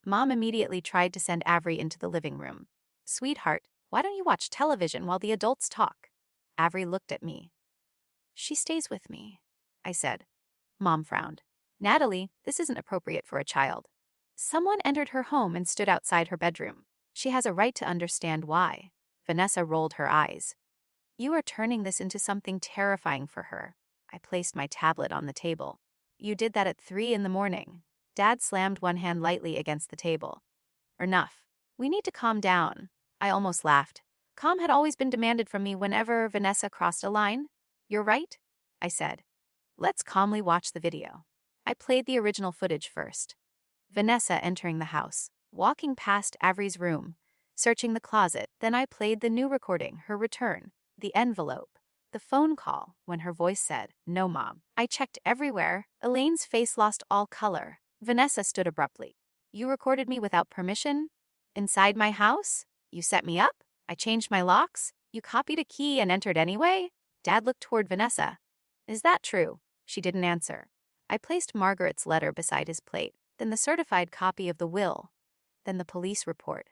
Mom immediately tried to send Avery into the living room. "Sweetheart, why don't you watch television while the adults talk?" Avery looked at me. "She stays with me," I said. Mom frowned. "Natalie, this isn't appropriate for a child." Someone entered her home and stood outside her bedroom. She has a right to understand why. Vanessa rolled her eyes. "You are turning this into something terrifying for her." I placed my tablet on the table. "You did that at 3 in the morning. Dad slammed one hand lightly against the table. "Enough. We need to calm down." I almost laughed. Calm had always been demanded from me whenever Vanessa crossed a line. "You're right," I said. "Let's calmly watch the video." I played the original footage first. Vanessa entering the house, walking past Avery's room, searching the closet. Then I played the new recording, her return, the envelope, the phone call when her voice said, "No, Mom." I checked everywhere. Elaine's face lost all color. Vanessa stood abruptly. "You recorded me without permission? Inside my house? You set me up? I changed my locks? You copied a key and entered anyway?" Dad looked toward Vanessa. "Is that true?" She didn't answer. I placed Margaret's letter beside his plate, then the certified copy of the will, then the police report.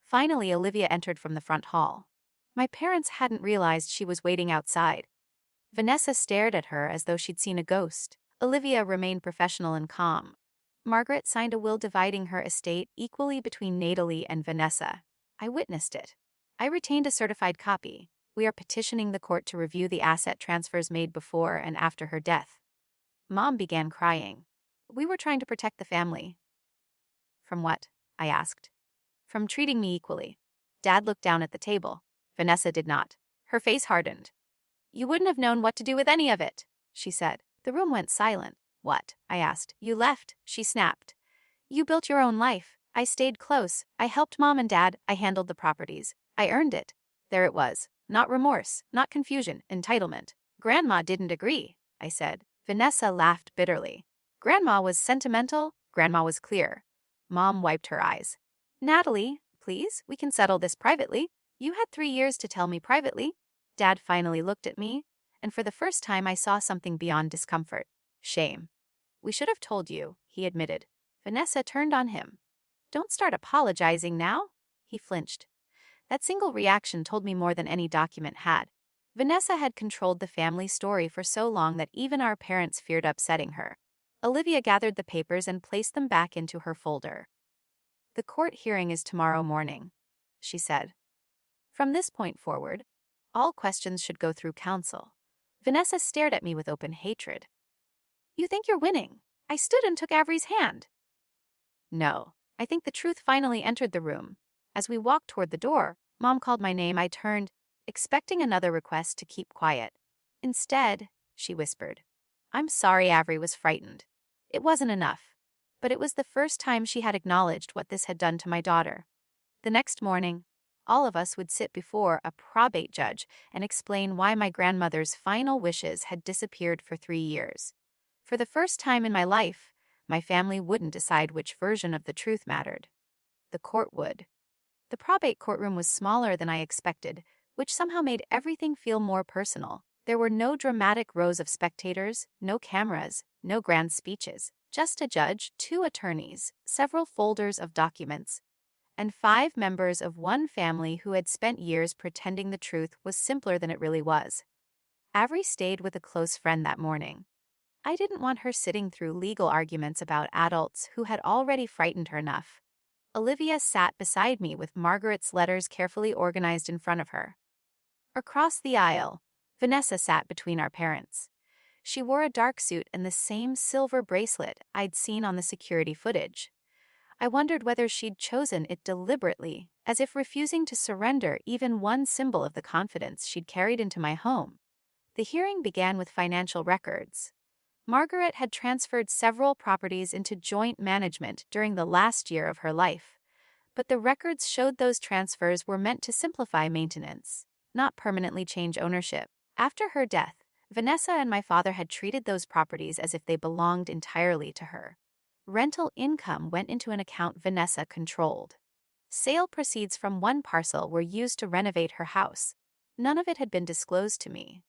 Finally, Olivia entered from the front hall. My parents hadn't realized she was waiting outside. Vanessa stared at her as though she'd seen a ghost. Olivia remained professional and calm. Margaret signed a will dividing her estate equally between Natalie and Vanessa. I witnessed it. I retained a certified copy. We are petitioning the court to review the asset transfers made before and after her death. Mom began crying. "We were trying to protect the family." "From what?" I asked. "From treating me equally." Dad looked down at the table. Vanessa did not. Her face hardened. "You wouldn't have known what to do with any of it," she said. The room went silent. "What?" I asked. "You left," she snapped. "You built your own life. I stayed close. I helped Mom and Dad. I handled the properties. I earned it." There it was. Not remorse, not confusion, entitlement. "Grandma didn't agree," I said. Vanessa laughed bitterly. "Grandma was sentimental. Grandma was clear." Mom wiped her eyes. "Natalie, please, we can settle this privately. You had 3 years to tell me privately." Dad finally looked at me, and for the first time I saw something beyond discomfort. Shame. We should have told you, he admitted. Vanessa turned on him. Don't start apologizing now. He flinched. That single reaction told me more than any document had. Vanessa had controlled the family story for so long that even our parents feared upsetting her. Olivia gathered the papers and placed them back into her folder. The court hearing is tomorrow morning, she said. From this point forward, all questions should go through counsel. Vanessa stared at me with open hatred. You think you're winning? I stood and took Avery's hand. No, I think the truth finally entered the room. As we walked toward the door, Mom called my name. I turned, expecting another request to keep quiet. Instead, she whispered, I'm sorry Avery was frightened. It wasn't enough, but it was the first time she had acknowledged what this had done to my daughter. The next morning, all of us would sit before a probate judge and explain why my grandmother's final wishes had disappeared for 3 years. For the first time in my life, my family wouldn't decide which version of the truth mattered. The court would. The probate courtroom was smaller than I expected, which somehow made everything feel more personal. There were no dramatic rows of spectators, no cameras, no grand speeches, just a judge, 2 attorneys, several folders of documents, and 5 members of one family who had spent years pretending the truth was simpler than it really was. Avery stayed with a close friend that morning. I didn't want her sitting through legal arguments about adults who had already frightened her enough. Olivia sat beside me with Margaret's letters carefully organized in front of her. Across the aisle, Vanessa sat between our parents. She wore a dark suit and the same silver bracelet I'd seen on the security footage. I wondered whether she'd chosen it deliberately, as if refusing to surrender even one symbol of the confidence she'd carried into my home. The hearing began with financial records. Margaret had transferred several properties into joint management during the last year of her life, but the records showed those transfers were meant to simplify maintenance, not permanently change ownership. After her death, Vanessa and my father had treated those properties as if they belonged entirely to her. Rental income went into an account Vanessa controlled. Sale proceeds from one parcel were used to renovate her house. None of it had been disclosed to me.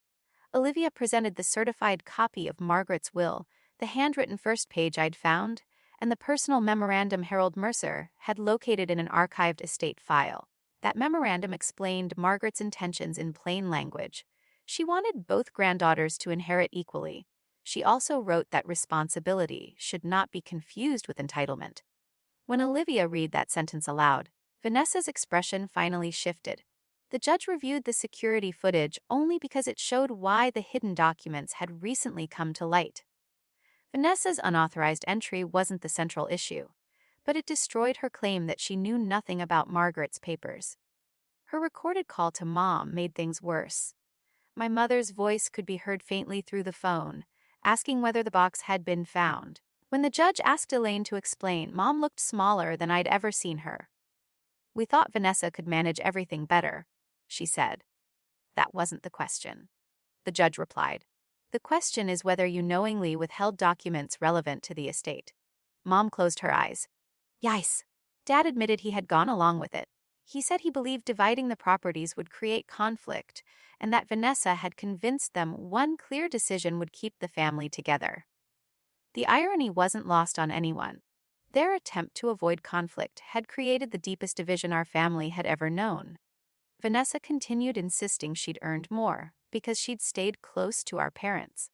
Olivia presented the certified copy of Margaret's will, the handwritten first page I'd found, and the personal memorandum Harold Mercer had located in an archived estate file. That memorandum explained Margaret's intentions in plain language. She wanted both granddaughters to inherit equally. She also wrote that responsibility should not be confused with entitlement. When Olivia read that sentence aloud, Vanessa's expression finally shifted. The judge reviewed the security footage only because it showed why the hidden documents had recently come to light. Vanessa's unauthorized entry wasn't the central issue, but it destroyed her claim that she knew nothing about Margaret's papers. Her recorded call to Mom made things worse. My mother's voice could be heard faintly through the phone, asking whether the box had been found. When the judge asked Elaine to explain, Mom looked smaller than I'd ever seen her. We thought Vanessa could manage everything better, she said. That wasn't the question. The judge replied. The question is whether you knowingly withheld documents relevant to the estate. Mom closed her eyes. Yikes. Dad admitted he had gone along with it. He said he believed dividing the properties would create conflict, and that Vanessa had convinced them one clear decision would keep the family together. The irony wasn't lost on anyone. Their attempt to avoid conflict had created the deepest division our family had ever known. Vanessa continued insisting she'd earned more, because she'd stayed close to our parents.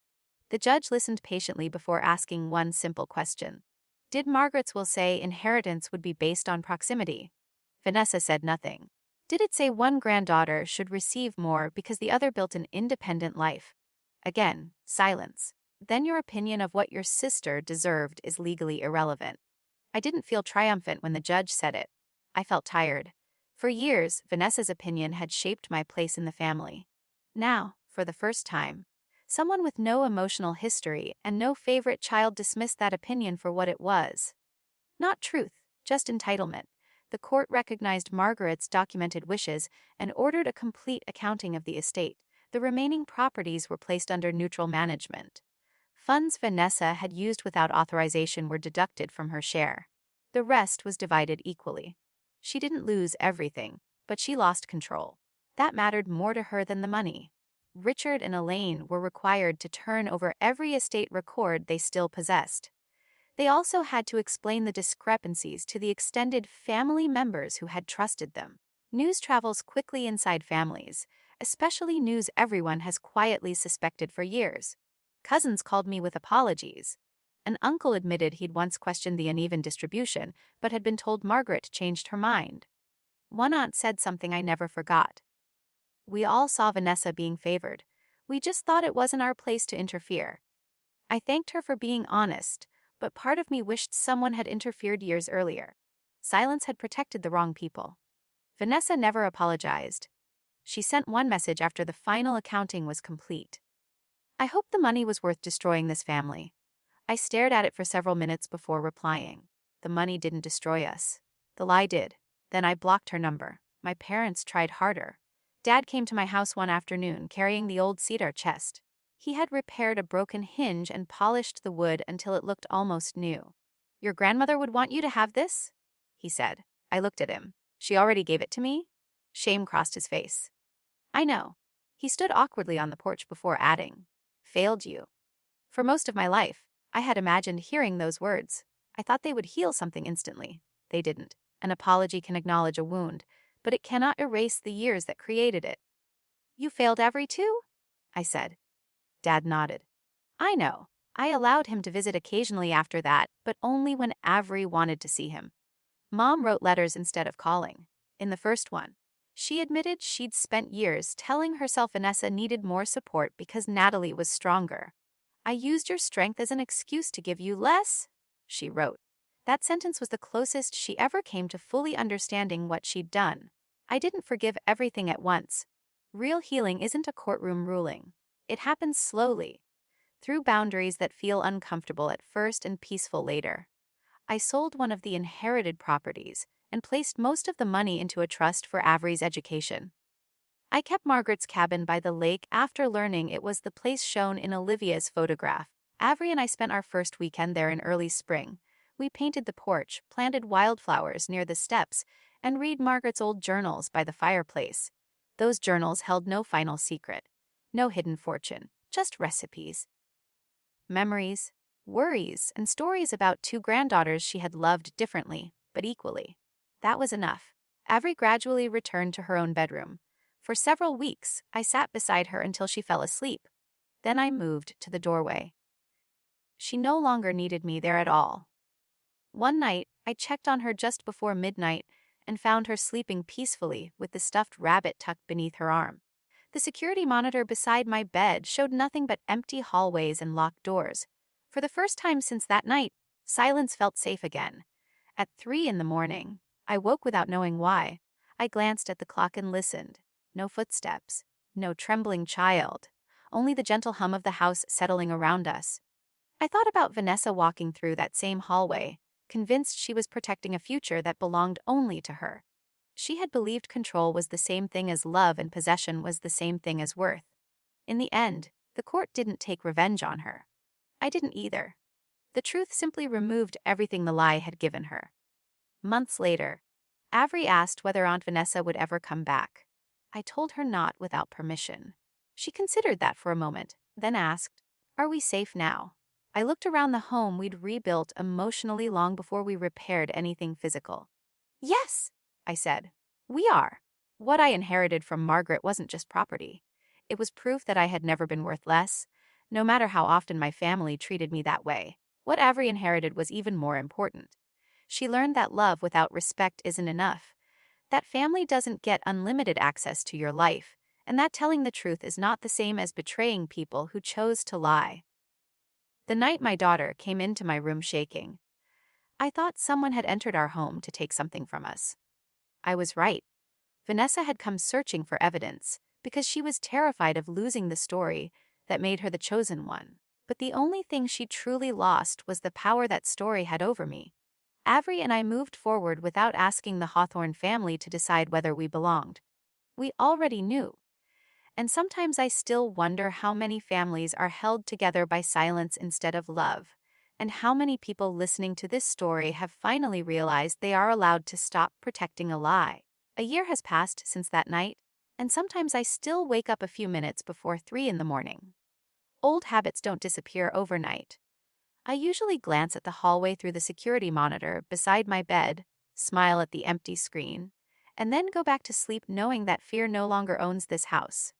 The judge listened patiently before asking one simple question. Did Margaret's will say inheritance would be based on proximity? Vanessa said nothing. Did it say one granddaughter should receive more because the other built an independent life? Again, silence. Then your opinion of what your sister deserved is legally irrelevant. I didn't feel triumphant when the judge said it. I felt tired. For years, Vanessa's opinion had shaped my place in the family. Now, for the first time, someone with no emotional history and no favorite child dismissed that opinion for what it was. Not truth, just entitlement. The court recognized Margaret's documented wishes and ordered a complete accounting of the estate. The remaining properties were placed under neutral management. Funds Vanessa had used without authorization were deducted from her share. The rest was divided equally. She didn't lose everything, but she lost control. That mattered more to her than the money. Richard and Elaine were required to turn over every estate record they still possessed. They also had to explain the discrepancies to the extended family members who had trusted them. News travels quickly inside families, especially news everyone has quietly suspected for years. Cousins called me with apologies. An uncle admitted he'd once questioned the uneven distribution, but had been told Margaret changed her mind. One aunt said something I never forgot. "We all saw Vanessa being favored. We just thought it wasn't our place to interfere." I thanked her for being honest, but part of me wished someone had interfered years earlier. Silence had protected the wrong people. Vanessa never apologized. She sent one message after the final accounting was complete. "I hope the money was worth destroying this family." I stared at it for several minutes before replying. The money didn't destroy us. The lie did. Then I blocked her number. My parents tried harder. Dad came to my house one afternoon carrying the old cedar chest. He had repaired a broken hinge and polished the wood until it looked almost new. "Your grandmother would want you to have this?" he said. I looked at him. "She already gave it to me?" Shame crossed his face. "I know." He stood awkwardly on the porch before adding, "Failed you." For most of my life, I had imagined hearing those words. I thought they would heal something instantly. They didn't. An apology can acknowledge a wound, but it cannot erase the years that created it. "You failed Avery too?" I said. Dad nodded. "I know. I allowed him to visit occasionally after that, but only when Avery wanted to see him. Mom wrote letters instead of calling. In the first one, she admitted she'd spent years telling herself Vanessa needed more support because Natalie was stronger. 'I used your strength as an excuse to give you less,' she wrote. That sentence was the closest she ever came to fully understanding what she'd done. I didn't forgive everything at once. Real healing isn't a courtroom ruling. It happens slowly, through boundaries that feel uncomfortable at first and peaceful later. I sold one of the inherited properties and placed most of the money into a trust for Avery's education. I kept Margaret's cabin by the lake after learning it was the place shown in Olivia's photograph. Avery and I spent our first weekend there in early spring. We painted the porch, planted wildflowers near the steps, and read Margaret's old journals by the fireplace. Those journals held no final secret, no hidden fortune, just recipes, memories, worries, and stories about two granddaughters she had loved differently, but equally. That was enough. Avery gradually returned to her own bedroom. For several weeks, I sat beside her until she fell asleep. Then I moved to the doorway. She no longer needed me there at all. One night, I checked on her just before midnight and found her sleeping peacefully with the stuffed rabbit tucked beneath her arm. The security monitor beside my bed showed nothing but empty hallways and locked doors. For the first time since that night, silence felt safe again. At 3 in the morning, I woke without knowing why. I glanced at the clock and listened. No footsteps, no trembling child, only the gentle hum of the house settling around us. I thought about Vanessa walking through that same hallway, convinced she was protecting a future that belonged only to her. She had believed control was the same thing as love and possession was the same thing as worth. In the end, the court didn't take revenge on her. I didn't either. The truth simply removed everything the lie had given her. Months later, Avery asked whether Aunt Vanessa would ever come back. I told her not without permission. She considered that for a moment, then asked, "Are we safe now?" I looked around the home we'd rebuilt emotionally long before we repaired anything physical. "Yes," I said. "We are." What I inherited from Margaret wasn't just property. It was proof that I had never been worth less, no matter how often my family treated me that way. What Avery inherited was even more important. She learned that love without respect isn't enough, that family doesn't get unlimited access to your life, and that telling the truth is not the same as betraying people who chose to lie. The night my daughter came into my room shaking, I thought someone had entered our home to take something from us. I was right. Vanessa had come searching for evidence because she was terrified of losing the story that made her the chosen one. But the only thing she truly lost was the power that story had over me. Avery and I moved forward without asking the Hawthorne family to decide whether we belonged. We already knew. And sometimes I still wonder how many families are held together by silence instead of love, and how many people listening to this story have finally realized they are allowed to stop protecting a lie. A year has passed since that night, and sometimes I still wake up a few minutes before 3 in the morning. Old habits don't disappear overnight. I usually glance at the hallway through the security monitor beside my bed, smile at the empty screen, and then go back to sleep knowing that fear no longer owns this house.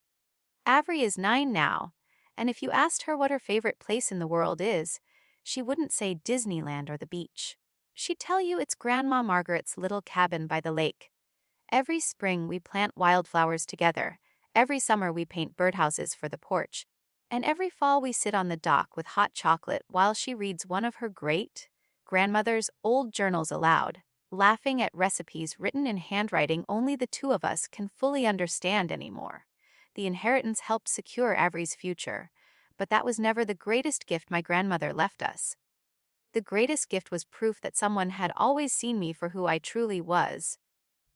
Avery is 9 now, and if you asked her what her favorite place in the world is, she wouldn't say Disneyland or the beach. She'd tell you it's Grandma Margaret's little cabin by the lake. Every spring we plant wildflowers together, every summer we paint birdhouses for the porch, and every fall we sit on the dock with hot chocolate while she reads one of her great-grandmother's old journals aloud, laughing at recipes written in handwriting only the two of us can fully understand anymore. The inheritance helped secure Avery's future, but that was never the greatest gift my grandmother left us. The greatest gift was proof that someone had always seen me for who I truly was,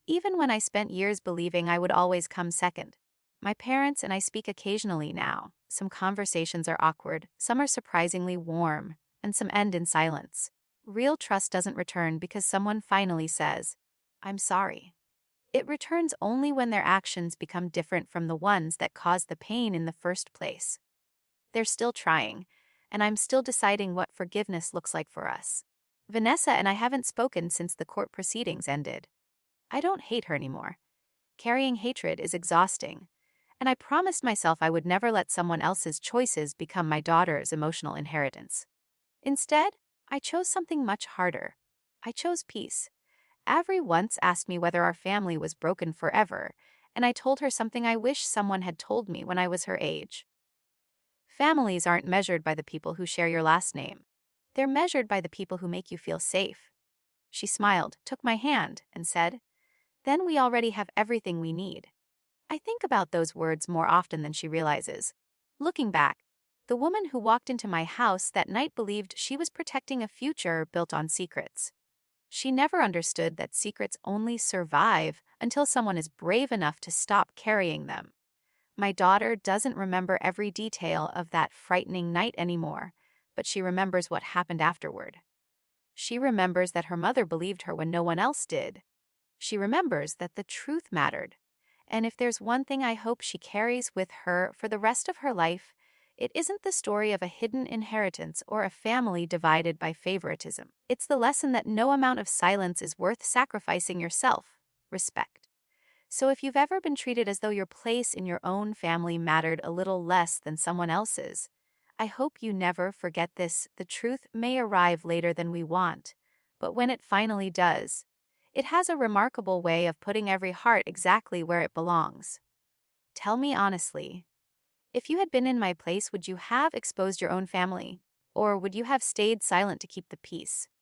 even when I spent years believing I would always come second. My parents and I speak occasionally now. Some conversations are awkward, some are surprisingly warm, and some end in silence. Real trust doesn't return because someone finally says, "I'm sorry." It returns only when their actions become different from the ones that caused the pain in the first place. They're still trying, and I'm still deciding what forgiveness looks like for us. Vanessa and I haven't spoken since the court proceedings ended. I don't hate her anymore. Carrying hatred is exhausting, and I promised myself I would never let someone else's choices become my daughter's emotional inheritance. Instead, I chose something much harder. I chose peace. Avery once asked me whether our family was broken forever, and I told her something I wish someone had told me when I was her age. Families aren't measured by the people who share your last name. They're measured by the people who make you feel safe. She smiled, took my hand, and said, "Then we already have everything we need." I think about those words more often than she realizes. Looking back, the woman who walked into my house that night believed she was protecting a future built on secrets. She never understood that secrets only survive until someone is brave enough to stop carrying them. My daughter doesn't remember every detail of that frightening night anymore, but she remembers what happened afterward. She remembers that her mother believed her when no one else did. She remembers that the truth mattered. And if there's one thing I hope she carries with her for the rest of her life, it isn't the story of a hidden inheritance or a family divided by favoritism. It's the lesson that no amount of silence is worth sacrificing your self-respect. So if you've ever been treated as though your place in your own family mattered a little less than someone else's, I hope you never forget this. The truth may arrive later than we want, but when it finally does, it has a remarkable way of putting every heart exactly where it belongs. Tell me honestly, if you had been in my place, would you have exposed your own family? Or would you have stayed silent to keep the peace?